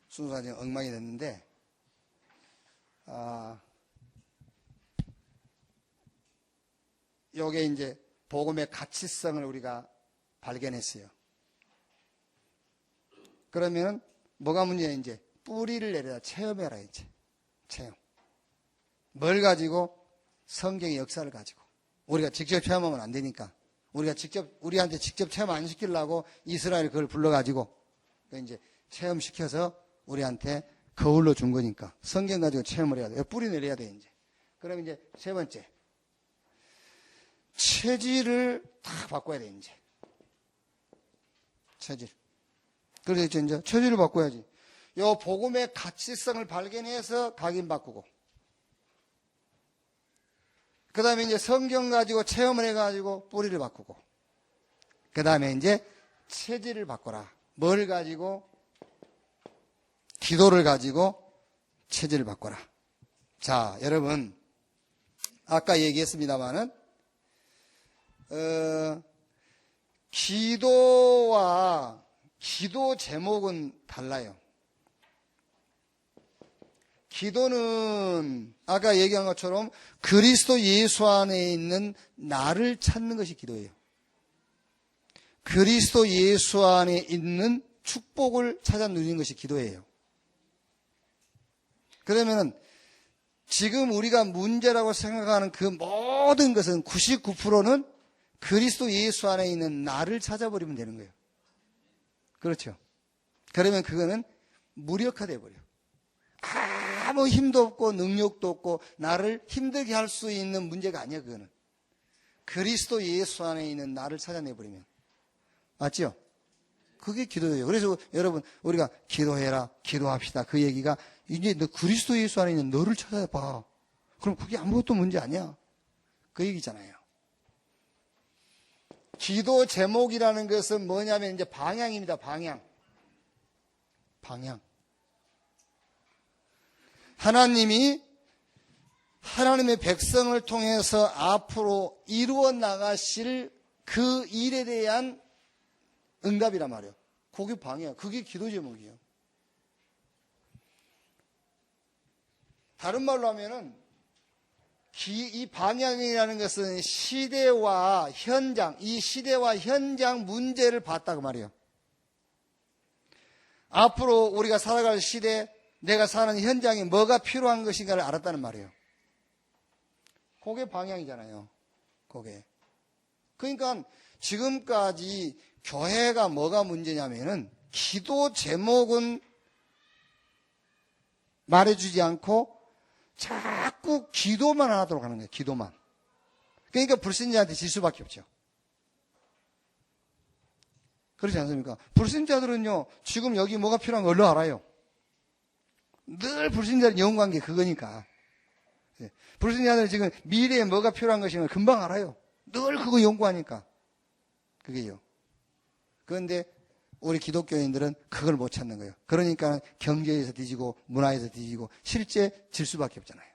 순서가 지금 엉망이 됐는데, 요게 이제 복음의 가치성을 우리가 발견했어요. 그러면 뭐가 문제야? 이제 뿌리를 내려다 체험해라. 이제 체험. 뭘 가지고? 성경의 역사를 가지고. 우리가 직접 체험하면 안 되니까 우리한테 직접 체험 안 시키려고 이스라엘 그걸 불러가지고 이제 체험시켜서 우리한테 거울로 준 거니까 성경 가지고 체험을 해야 돼. 뿌리 내려야 돼 이제. 그럼 이제 세 번째, 체질을 다 바꿔야 돼 이제. 체질. 그래서 이제 체질을 바꿔야지. 요 복음의 가치성을 발견해서 각인 바꾸고. 그 다음에 이제 성경 가지고 체험을 해가지고 뿌리를 바꾸고. 그 다음에 이제 체질을 바꿔라. 뭘 가지고? 기도를 가지고 체질을 바꿔라. 자, 여러분. 아까 얘기했습니다마는, 기도와 기도 제목은 달라요. 기도는 아까 얘기한 것처럼 그리스도 예수 안에 있는 나를 찾는 것이 기도예요. 그리스도 예수 안에 있는 축복을 찾아 누리는 것이 기도예요. 그러면은 지금 우리가 문제라고 생각하는 그 모든 것은 99%는 그리스도 예수 안에 있는 나를 찾아버리면 되는 거예요. 그렇죠? 그러면 그거는 무력화돼 버려요. 아무 힘도 없고 능력도 없고 나를 힘들게 할 수 있는 문제가 아니야. 그거는 그리스도 예수 안에 있는 나를 찾아내버리면. 맞죠? 그게 기도예요. 그래서 여러분 우리가 기도해라, 기도합시다, 그 얘기가 이제 너 그리스도 예수 안에 있는 너를 찾아봐. 그럼 그게 아무것도 문제 아니야. 그 얘기잖아요. 기도 제목이라는 것은 뭐냐면 이제 방향입니다. 방향. 하나님이 하나님의 백성을 통해서 앞으로 이루어 나가실 그 일에 대한 응답이란 말이에요. 그게 방향, 그게 기도 제목이에요. 다른 말로 하면은 이 방향이라는 것은 시대와 현장, 이 시대와 현장 문제를 봤다고 말이에요. 앞으로 우리가 살아갈 시대, 내가 사는 현장에 뭐가 필요한 것인가를 알았다는 말이에요. 그게 방향이잖아요. 그게. 그러니까 지금까지 교회가 뭐가 문제냐면은 기도 제목은 말해주지 않고 자꾸 기도만 하도록 하는 거예요. 기도만. 그러니까 불신자한테 질 수밖에 없죠. 그렇지 않습니까? 불신자들은요, 지금 여기 뭐가 필요한 거 얼른 알아요. 늘 불신자는 영관계 그거니까. 불신자들은 지금 미래에 뭐가 필요한 것인가 금방 알아요. 늘 그거 연구하니까. 그게요. 그런데 우리 기독교인들은 그걸 못 찾는 거예요. 그러니까 경제에서 뒤지고 문화에서 뒤지고 실제 질 수밖에 없잖아요.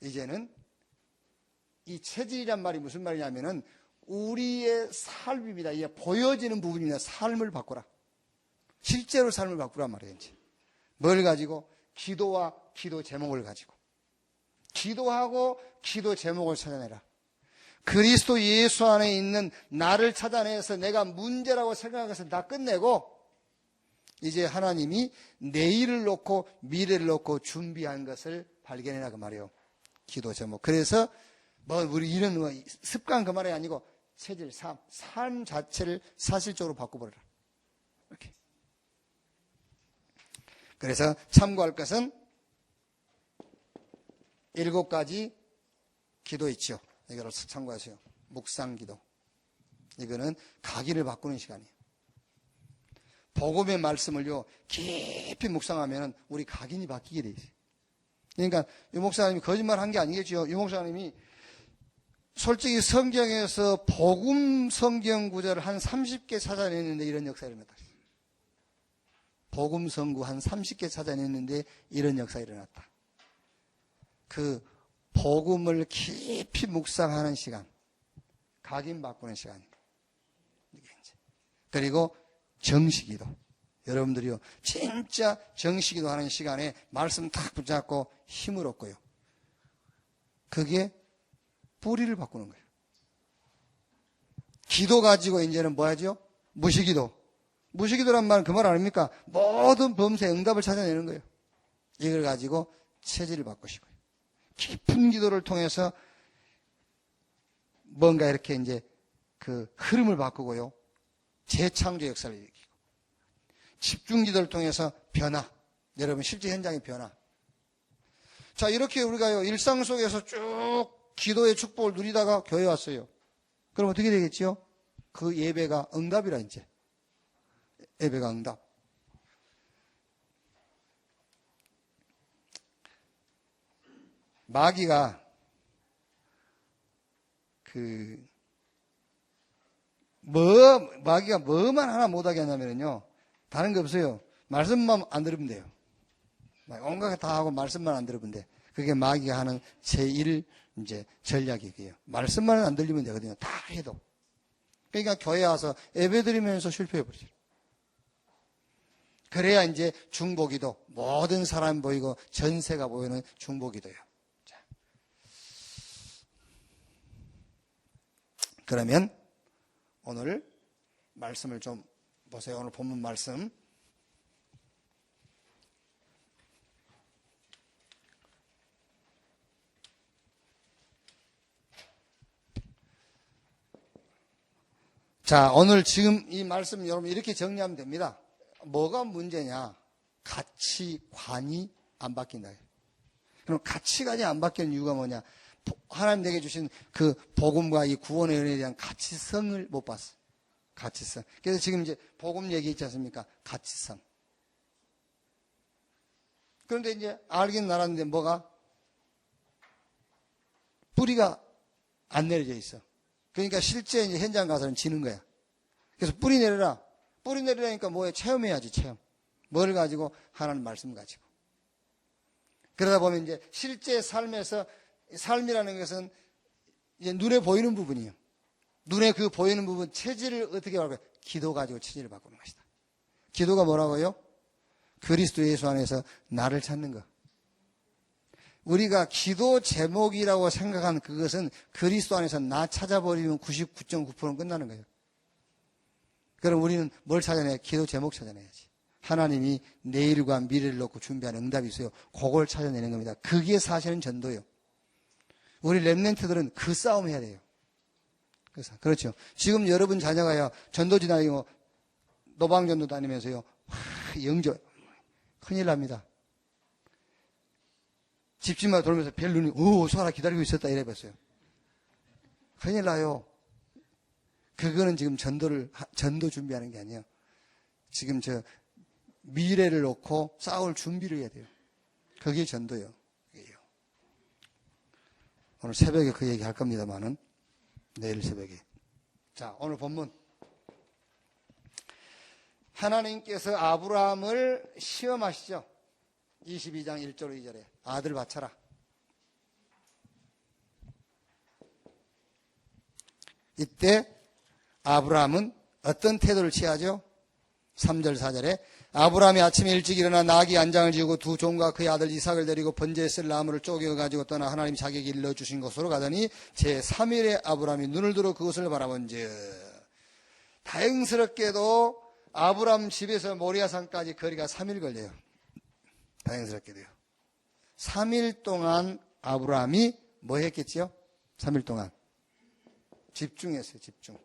이제는 이 체질이란 말이 무슨 말이냐면은 우리의 삶입니다. 이게 보여지는 부분입니다. 삶을 바꾸라. 실제로 삶을 바꾸란 말이에요. 이제. 뭘 가지고? 기도와 기도 제목을 가지고. 기도하고 기도 제목을 찾아내라. 그리스도 예수 안에 있는 나를 찾아내서 내가 문제라고 생각한 것을 다 끝내고 이제 하나님이 내일을 놓고 미래를 놓고 준비한 것을 발견해라 그 말이에요. 기도 제목. 그래서 뭐 우리 이런 습관 그 말이 아니고 체질, 삶 자체를 사실적으로 바꿔버려라. 이렇게. 그래서 참고할 것은 7가지 기도 있죠. 이거를 참고하세요. 묵상 기도. 이거는 각인을 바꾸는 시간이에요. 복음의 말씀을요 깊이 묵상하면 우리 각인이 바뀌게 돼 있어요. 그러니까 유 목사님이 거짓말 한 게 아니겠죠. 유 목사님이 솔직히 성경에서 복음 성경 구절을 한 30개 찾아냈는데 이런 역사가 일어났다. 복음 성구 한 30개 찾아냈는데 이런 역사가 일어났다. 그 복음을 깊이 묵상하는 시간, 각인 바꾸는 시간입니다. 그리고 정식기도. 여러분들이요 진짜 정식기도 하는 시간에 말씀 탁 붙잡고 힘을 얻고요. 그게 뿌리를 바꾸는 거예요. 기도 가지고 이제는 뭐 하죠? 무시기도. 무시기도란 말은 그 말 아닙니까? 모든 범사에 응답을 찾아내는 거예요. 이걸 가지고 체질을 바꾸시고요. 깊은 기도를 통해서 뭔가 이렇게 이제 그 흐름을 바꾸고요. 재창조 역사를 일으키고. 집중 기도를 통해서 변화. 여러분 실제 현장의 변화. 자, 이렇게 우리가요 일상 속에서 쭉 기도의 축복을 누리다가 교회 왔어요. 그럼 어떻게 되겠죠? 그 예배가 응답이라 이제. 예배가 응답. 마귀가 마귀가 뭐만 하나 못하게 하냐면요. 다른 거 없어요. 말씀만 안 들으면 돼요. 온갖 다 하고 말씀만 안 들으면 돼. 그게 마귀가 하는 제1 이제 전략이에요. 말씀만 안 들리면 되거든요. 다 해도. 그러니까 교회 와서 예배 드리면서 실패해버리죠. 그래야 이제 중보기도, 모든 사람 보이고 전세가 보이는 중보기도예요. 자. 그러면 오늘 말씀을 좀 보세요. 오늘 본문 말씀. 자, 오늘 지금 이 말씀 여러분 이렇게 정리하면 됩니다. 뭐가 문제냐? 가치관이 안 바뀐다. 그럼 가치관이 안 바뀌는 이유가 뭐냐? 하나님 내게 주신 그 복음과 이 구원의 은혜에 대한 가치성을 못 봤어. 가치성. 그래서 지금 이제 복음 얘기 있지 않습니까? 가치성. 그런데 이제 알긴 알았는데 뭐가? 뿌리가 안 내려져 있어. 그러니까 실제 이제 현장 가서는 지는 거야. 그래서 뿌리 내려라. 뿌리 내리라니까 뭐에 체험해야지, 체험. 뭘 가지고? 하나님 말씀 가지고. 그러다 보면 이제 실제 삶에서, 삶이라는 것은 이제 눈에 보이는 부분이에요. 눈에 그 보이는 부분, 체질을 어떻게 바꿔요? 기도 가지고 체질을 바꾸는 것이다. 기도가 뭐라고요? 그리스도 예수 안에서 나를 찾는 것. 우리가 기도 제목이라고 생각한 그것은 그리스도 안에서 나 찾아버리면 99.9%는 끝나는 거예요. 그럼 우리는 뭘 찾아내야? 기도 제목 찾아내야지. 하나님이 내일과 미래를 놓고 준비한 응답이 있어요. 그걸 찾아내는 겁니다. 그게 사실은 전도예요. 우리 렘넌트들은 그 싸움 해야 돼요. 그렇죠. 지금 여러분 자녀가요, 전도지 다니고 노방전도 다니면서요, 영조 큰일 납니다. 집집마다 돌면서 별 눈이 소라 기다리고 있었다 이래봤어요. 큰일 나요. 그거는 지금 전도 준비하는 게 아니에요. 지금 미래를 놓고 싸울 준비를 해야 돼요. 그게 전도예요. 오늘 새벽에 그 얘기 할 겁니다만은, 내일 새벽에. 자, 오늘 본문. 하나님께서 아브라함을 시험하시죠. 22장 1절 2절에 아들 바쳐라. 이때 아브라함은 어떤 태도를 취하죠? 3절 4절에 아브라함이 아침에 일찍 일어나 나귀 안장을 지우고 두 종과 그의 아들 이삭을 데리고 번제에 쓸 나무를 쪼개어 가지고 떠나 하나님이 자기에게 일러주신 곳으로 가더니 제3일에 아브라함이 눈을 들어 그곳을 바라본즉 다행스럽게도 아브라함 집에서 모리아산까지 거리가 3일 걸려요. 다행스럽게도요. 3일 동안 아브라함이 뭐 했겠지요? 3일 동안 집중했어요. 집중.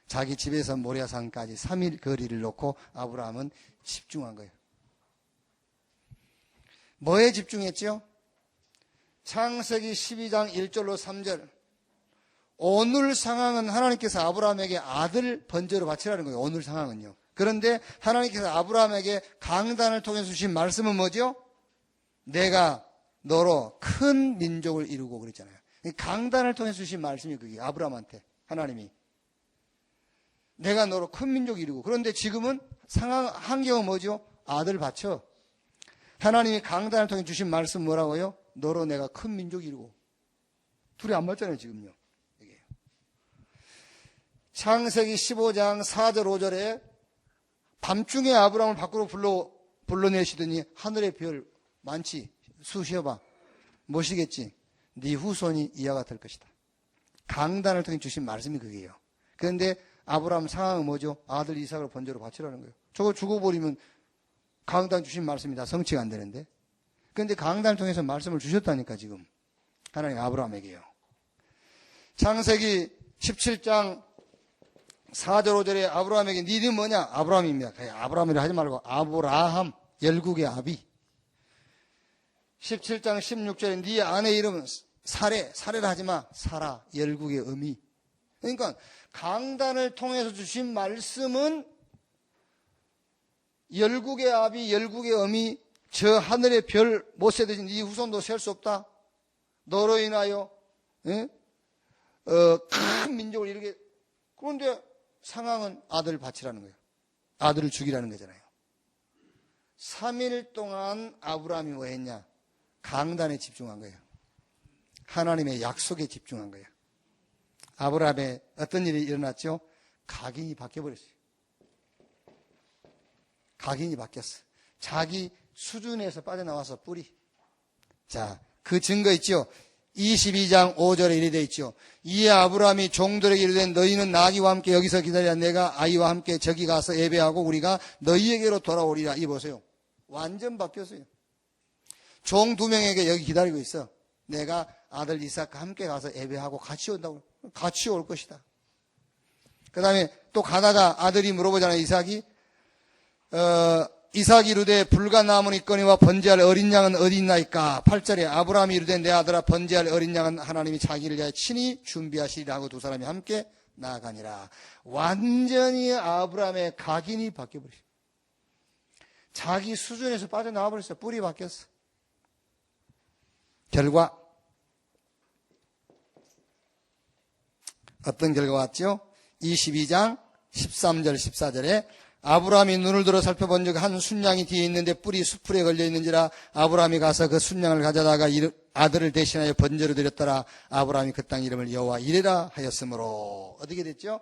자기 집에서 모리아산까지 3일 거리를 놓고 아브라함은 집중한 거예요. 뭐에 집중했죠? 창세기 12장 1절로 3절. 오늘 상황은 하나님께서 아브라함에게 아들 번제로 바치라는 거예요. 오늘 상황은요. 그런데 하나님께서 아브라함에게 강단을 통해서 주신 말씀은 뭐죠? 내가 너로 큰 민족을 이루고 그랬잖아요. 강단을 통해서 주신 말씀이 그게 아브라함한테 하나님이 내가 너로 큰 민족을 이루고. 그런데 지금은 상황 환경은 뭐죠? 아들 바쳐. 하나님이 강단을 통해 주신 말씀 뭐라고요? 너로 내가 큰 민족을 이루고. 둘이 안 맞잖아요 지금요. 이게. 창세기 15장 4절 5절에 밤중에 아브라함을 밖으로 불러내시더니 하늘의 별 많지 수시어봐. 뭐시겠지? 네 후손이 이와 같을 것이다. 강단을 통해 주신 말씀이 그게요. 그런데 아브라함 상황은 뭐죠? 아들 이삭을 번제로 바치라는 거예요. 저거 죽어버리면 강단 주신 말씀이 다 성취가 안 되는데. 그런데 강단을 통해서 말씀을 주셨다니까 지금. 하나님 아브라함에게요. 창세기 17장 4절 5절에 아브라함에게 네 이름 뭐냐? 아브라함입니다. 아브라함이라 하지 말고 아브라함, 열국의 아비. 17장 16절에 네 아내 이름은 사레라 하지 마. 사라, 열국의 어미. 그러니까 강단을 통해서 주신 말씀은 열국의 아비, 열국의 어미, 저 하늘의 별 못 세듯이 네 후손도 셀 수 없다. 너로 인하여 큰 민족을 이루게. 그런데 상황은 아들을 바치라는 거예요. 아들을 죽이라는 거잖아요. 3일 동안 아브라함이 뭐 했냐? 강단에 집중한 거예요. 하나님의 약속에 집중한 거예요. 아브라함에 어떤 일이 일어났죠? 각인이 바뀌어버렸어요. 각인이 바뀌었어. 자기 수준에서 빠져나와서 뿌리. 자, 그 증거 있죠? 22장 5절에 이래 돼 있죠. 이에 아브라함이 종들에게 이르되 너희는 나귀와 함께 여기서 기다리라. 내가 아이와 함께 저기 가서 예배하고 우리가 너희에게로 돌아오리라. 이 보세요. 완전 바뀌었어요. 종 2명에게 여기 기다리고 있어. 내가 아들 이삭과 함께 가서 예배하고 같이 온다고. 같이 올 것이다. 그 다음에 또 가다가 아들이 물어보잖아요. 이삭이 이삭이 이르되 불과 나무니거니와 번제할 어린 양은 어디 있나이까? 8절에 아브라함이 이르되 내 아들아 번제할 어린 양은 하나님이 자기를 위하여 친히 준비하시리라 하고 두 사람이 함께 나아가니라. 완전히 아브라함의 각인이 바뀌어버렸어요. 자기 수준에서 빠져나와 버렸어요. 뿔이 바뀌었어. 결과 어떤 결과가 왔죠? 22장 13절 14절에 아브라함이 눈을 들어 살펴본 적 한 순양이 뒤에 있는데 뿔이 수풀에 걸려 있는지라 아브라함이 가서 그 순양을 가져다가 아들을 대신하여 번제로 드렸더라. 아브라함이 그 땅 이름을 여호와 이레라 하였으므로. 어떻게 됐죠?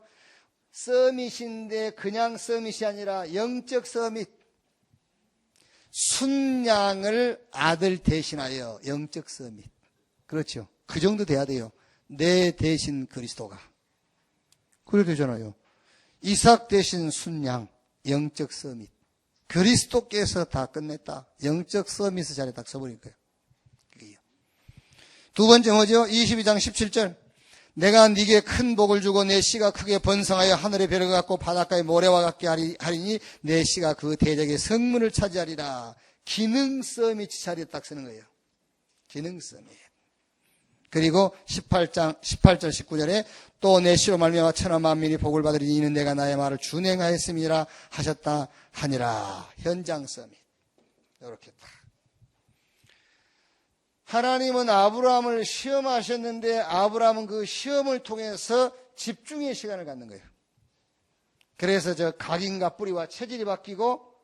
서밋인데 그냥 서밋이 아니라 영적 서밋. 순양을 아들 대신하여 영적 서밋. 그렇죠. 그 정도 돼야 돼요. 내 대신 그리스도가. 그래 되잖아요. 이삭 대신 순양, 영적 서밋. 그리스도께서 다 끝냈다. 영적 서밋의 자리에 딱 서버린 거예요. 그게요. 두 번째 뭐죠? 22장 17절. 내가 네게 큰 복을 주고 내 씨가 크게 번성하여 하늘의 별과 같고 바닷가의 모래와 같게 하리니 내 씨가 그 대적의 성문을 차지하리라. 기능 서밋 자리에 딱 서는 거예요. 기능 서밋. 그리고 18절 19절에 또 내 씨로 말미암아 천하 만민이 복을 받으리니 이는 내가 나의 말을 준행하였음이라 하셨다 하니라. 현장 서밋. 이렇게 딱. 하나님은 아브라함을 시험하셨는데 아브라함은 그 시험을 통해서 집중의 시간을 갖는 거예요. 그래서 저 각인과 뿌리와 체질이 바뀌고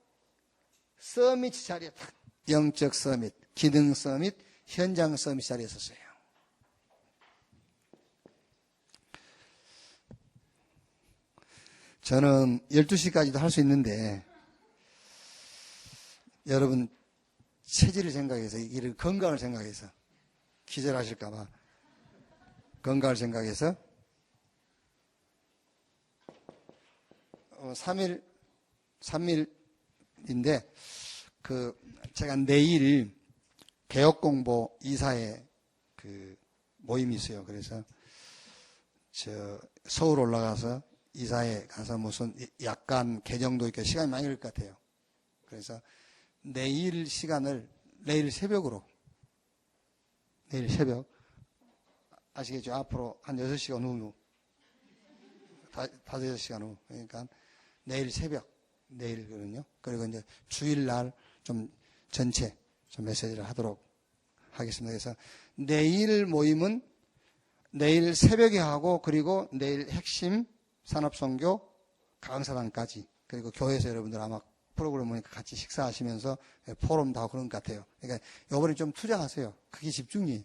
서밋 자리에 딱 영적 서밋, 기능 서밋, 현장 서밋 자리에 섰어요. 저는 12시까지도 할 수 있는데 여러분 체질을 생각해서 이를 건강을 생각해서 기절하실까 봐 건강을 생각해서 3일인데 제가 내일 개혁공보 이사회 모임이 있어요. 그래서 서울 올라가서 이사회 가서 무슨 약간 개정도 있고 시간이 많이 걸릴 것 같아요. 그래서 내일 시간을 내일 새벽 아시겠죠? 앞으로 한 6시간 후 5-6시간 후 그러니까 내일 새벽 내일거든요. 그리고 이제 주일날 좀 전체 좀 메시지를 하도록 하겠습니다. 그래서 내일 모임은 내일 새벽에 하고 그리고 내일 핵심 산업선교 강사단까지 그리고 교회에서 여러분들 아마 프로그램 보니까 같이 식사하시면서 포럼도 하고 그런 것 같아요. 그러니까 이번에 좀 투자하세요. 그게 집중이에요.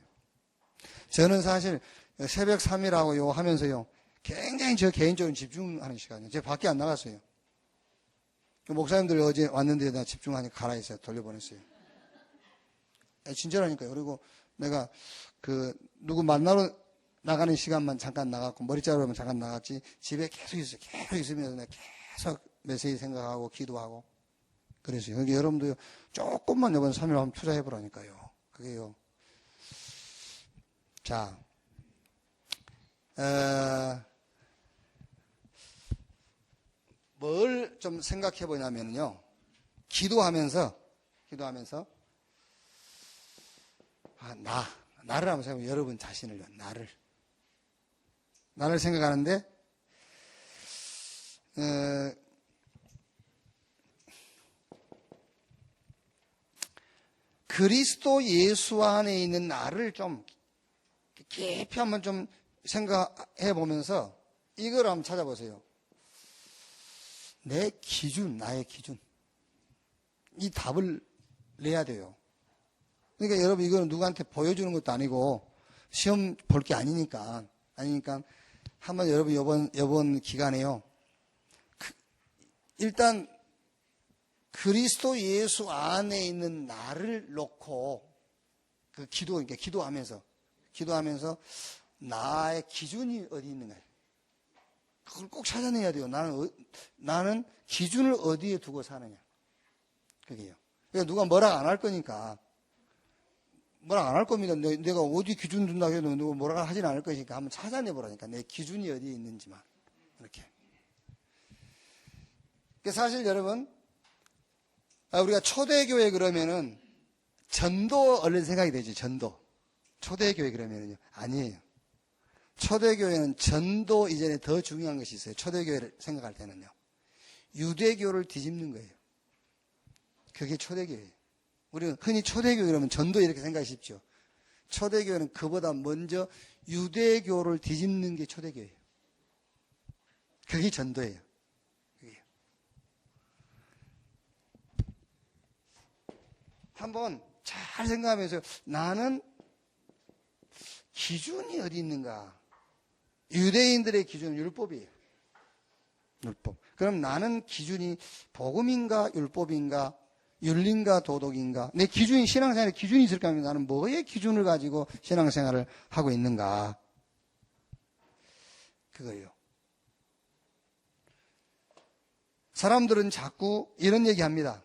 저는 사실 새벽 3일하고 요 하면서요. 굉장히 저 개인적으로 집중하는 시간이에요. 제가 밖에 안 나갔어요. 목사님들 어제 왔는데 나 집중하니까 가라 했어요. 돌려보냈어요. 진짜라니까요. 그리고 내가 누구 만나러 나가는 시간만 잠깐 나갔고 머리 자르면 잠깐 나갔지 집에 계속 있어요. 계속 있으면서 내가 계속 메시지 생각하고 기도하고 그래서요. 그러니까 여러분도 조금만 이번 3일 한번 투자해보라니까요. 그게요. 자, 뭘 좀 생각해 보냐면요. 기도하면서 나를 한번 생각해보면 여러분 자신을요. 나를 생각하는데 그리스도 예수 안에 있는 나를 좀 깊이 한번 좀 생각해 보면서 이걸 한번 찾아보세요. 내 기준, 나의 기준. 이 답을 내야 돼요. 그러니까 여러분 이거는 누구한테 보여주는 것도 아니고 시험 볼 게 아니니까 한번 여러분 이번 기간에요. 일단 그리스도 예수 안에 있는 나를 놓고 그러니까 기도하면서 나의 기준이 어디 있는가? 그걸 꼭 찾아내야 돼요. 나는 기준을 어디에 두고 사느냐? 그게요. 그러니까 누가 뭐라 안 할 거니까. 뭐라 안 할 겁니다. 내가 어디 기준 둔다고 해도 누가 뭐라 하진 않을 거니까 한번 찾아내보라니까. 내 기준이 어디에 있는지만. 이렇게. 사실 여러분, 우리가 초대교회 그러면은 전도 얼른 생각이 되죠. 전도. 초대교회 그러면은요. 아니에요. 초대교회는 전도 이전에 더 중요한 것이 있어요. 초대교회를 생각할 때는요. 유대교를 뒤집는 거예요. 그게 초대교회예요. 우리는 흔히 초대교회 그러면 전도 이렇게 생각하십시오. 초대교회는 그보다 먼저 유대교를 뒤집는 게 초대교회예요. 그게 전도예요. 그게요. 한번 잘 생각하면서 나는 기준이 어디 있는가? 유대인들의 기준은 율법이에요. 율법. 그럼 나는 기준이 복음인가 율법인가 윤리인가 도덕인가? 내 기준이 신앙생활에 기준이 있을까 하면 나는 뭐의 기준을 가지고 신앙생활을 하고 있는가? 그거예요. 사람들은 자꾸 이런 얘기합니다.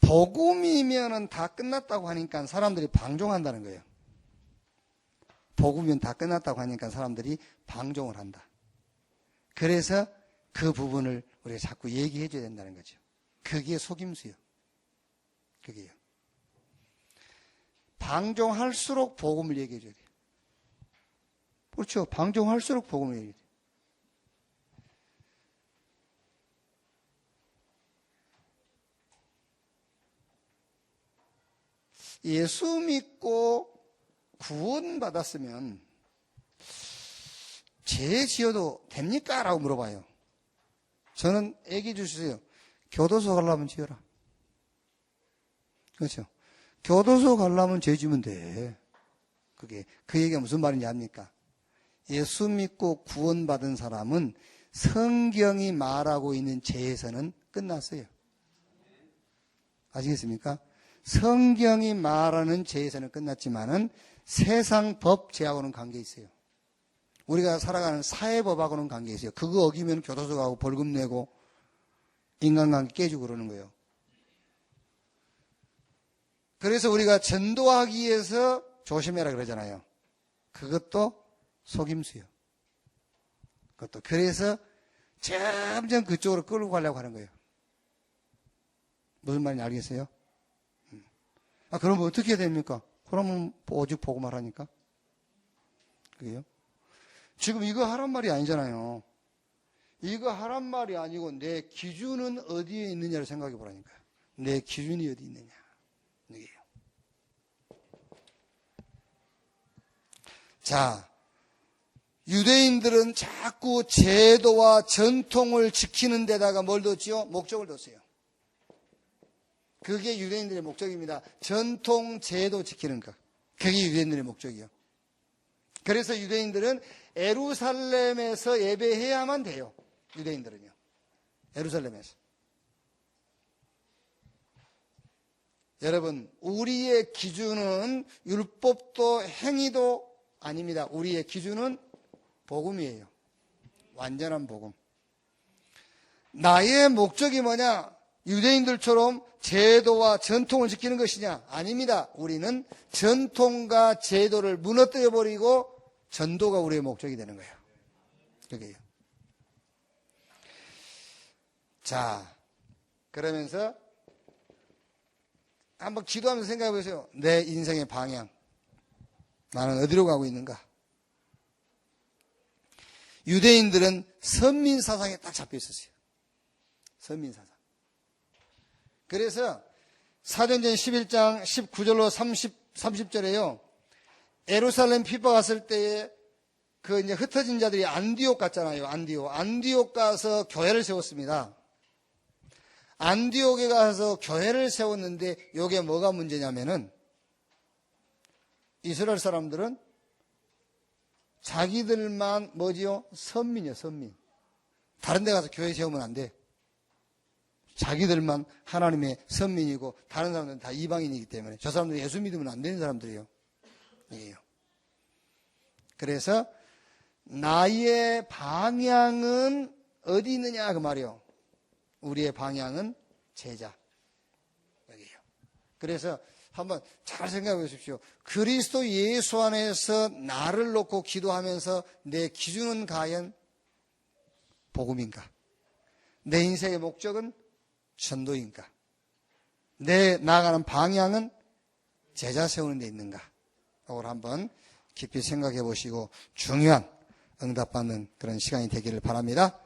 복음이면은 다 끝났다고 하니까 사람들이 방종한다는 거예요. 복음이면 다 끝났다고 하니까 사람들이 방종을 한다. 그래서 그 부분을 우리가 자꾸 얘기해 줘야 된다는 거죠. 그게 속임수요. 그게요. 방종할수록 복음을 얘기해 줘야 돼요. 그렇죠. 방종할수록 복음을 얘기해 줘야 돼요. 예수 믿고 구원받았으면 죄 지어도 됩니까? 라고 물어봐요. 저는 얘기해 주세요. 교도소 가려면 지어라. 그렇죠. 교도소 가려면 죄 지면 돼. 그게, 그 얘기가 무슨 말인지 압니까? 예수 믿고 구원받은 사람은 성경이 말하고 있는 죄에서는 끝났어요. 아시겠습니까? 성경이 말하는 죄에서는 끝났지만은 세상 법 죄하고는 관계 있어요. 우리가 살아가는 사회법하고는 관계 있어요. 그거 어기면 교도소 가고 벌금 내고 인간관계 깨지고 그러는 거예요. 그래서 우리가 전도하기 위해서 조심해라 그러잖아요. 그것도 속임수요. 그것도. 그래서 점점 그쪽으로 끌고 가려고 하는 거예요. 무슨 말인지 알겠어요? 그럼 어떻게 됩니까? 그러면 오직 보고만 하니까. 그게요? 지금 이거 하란 말이 아니잖아요. 이거 하란 말이 아니고 내 기준은 어디에 있느냐를 생각해 보라니까요. 내 기준이 어디 있느냐. 이게요. 자, 유대인들은 자꾸 제도와 전통을 지키는 데다가 뭘 뒀지요? 목적을 뒀어요. 그게 유대인들의 목적입니다. 전통, 제도 지키는 것. 그게 유대인들의 목적이요. 그래서 유대인들은 예루살렘에서 예배해야만 돼요. 유대인들은요. 예루살렘에서. 여러분, 우리의 기준은 율법도 행위도 아닙니다. 우리의 기준은 복음이에요. 완전한 복음. 나의 목적이 뭐냐? 유대인들처럼 제도와 전통을 지키는 것이냐? 아닙니다. 우리는 전통과 제도를 무너뜨려 버리고 전도가 우리의 목적이 되는 거예요. 그게요. 자, 그러면서 한번 기도하면서 생각해 보세요. 내 인생의 방향. 나는 어디로 가고 있는가? 유대인들은 선민 사상에 딱 잡혀 있었어요. 선민 사상. 그래서 사도행전 11장 19절로 30절에요. 예루살렘 핍박했을 때에 그 이제 흩어진 자들이 안디옥 갔잖아요. 안디옥 가서 교회를 세웠습니다. 안디옥에 가서 교회를 세웠는데 이게 뭐가 문제냐면은 이스라엘 사람들은 자기들만 뭐지요? 선민이요, 선민. 다른 데 가서 교회 세우면 안 돼. 자기들만 하나님의 선민이고 다른 사람들은 다 이방인이기 때문에 저 사람들은 예수 믿으면 안 되는 사람들이에요. 이게요. 그래서 나의 방향은 어디 있느냐 그 말이요. 우리의 방향은 제자. 여기에요. 그래서 한번 잘 생각해 보십시오. 그리스도 예수 안에서 나를 놓고 기도하면서 내 기준은 과연 복음인가? 내 인생의 목적은 전도인가? 내 나아가는 방향은 제자 세우는 데 있는가? 이걸 한번 깊이 생각해 보시고 중요한 응답받는 그런 시간이 되기를 바랍니다.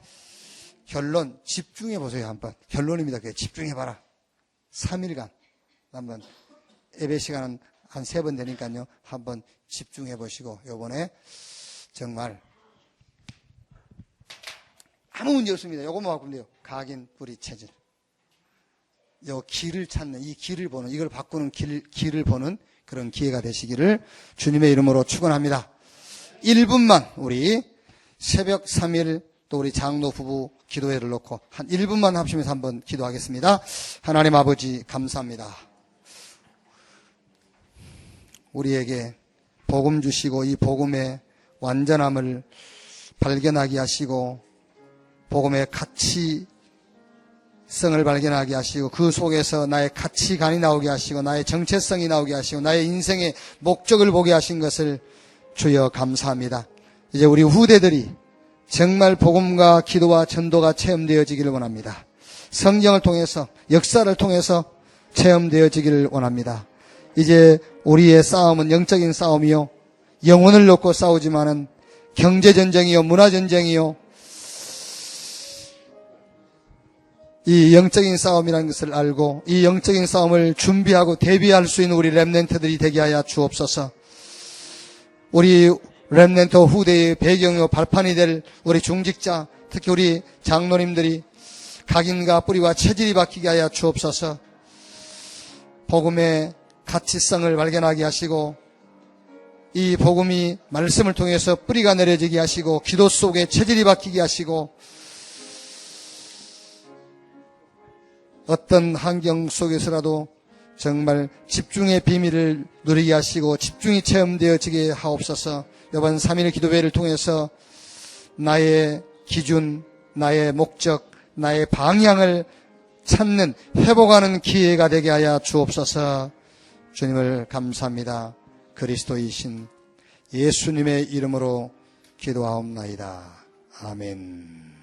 결론 집중해 보세요. 한번 결론입니다. 집중해 봐라. 3일간 한번 예배 시간은 한 3번 되니까요. 한번 집중해 보시고 요번에 정말 아무 문제 없습니다. 요것만 바꾸면 돼요. 각인, 뿌리, 체질. 요 길을 찾는, 이 길을 보는, 이걸 바꾸는 길을 보는 그런 기회가 되시기를 주님의 이름으로 축원합니다. 1분만 우리 새벽 3일 또 우리 장로 부부 기도회를 놓고 한 1분만 합치면서 한번 기도하겠습니다. 하나님 아버지 감사합니다. 우리에게 복음 주시고 이 복음의 완전함을 발견하게 하시고 복음의 가치성을 발견하게 하시고 그 속에서 나의 가치관이 나오게 하시고 나의 정체성이 나오게 하시고 나의 인생의 목적을 보게 하신 것을 주여 감사합니다. 이제 우리 후대들이 정말 복음과 기도와 전도가 체험되어지기를 원합니다. 성경을 통해서 역사를 통해서 체험되어지기를 원합니다. 이제 우리의 싸움은 영적인 싸움이요 영혼을 놓고 싸우지만은 경제전쟁이요 문화전쟁이요 이 영적인 싸움이라는 것을 알고 이 영적인 싸움을 준비하고 대비할 수 있는 우리 렘넌트들이 되게 하여 주옵소서. 우리 렘넌트 후대의 배경이요 발판이 될 우리 중직자 특히 우리 장로님들이 각인과 뿌리와 체질이 바뀌게 하여 주옵소서. 복음의 가치성을 발견하게 하시고 이 복음이 말씀을 통해서 뿌리가 내려지게 하시고 기도 속에 체질이 바뀌게 하시고 어떤 환경 속에서라도 정말 집중의 비밀을 누리게 하시고 집중이 체험되어지게 하옵소서. 이번 3일 기도회를 통해서 나의 기준, 나의 목적, 나의 방향을 찾는 회복하는 기회가 되게 하여 주옵소서. 주님을 감사합니다. 그리스도이신 예수님의 이름으로 기도하옵나이다. 아멘.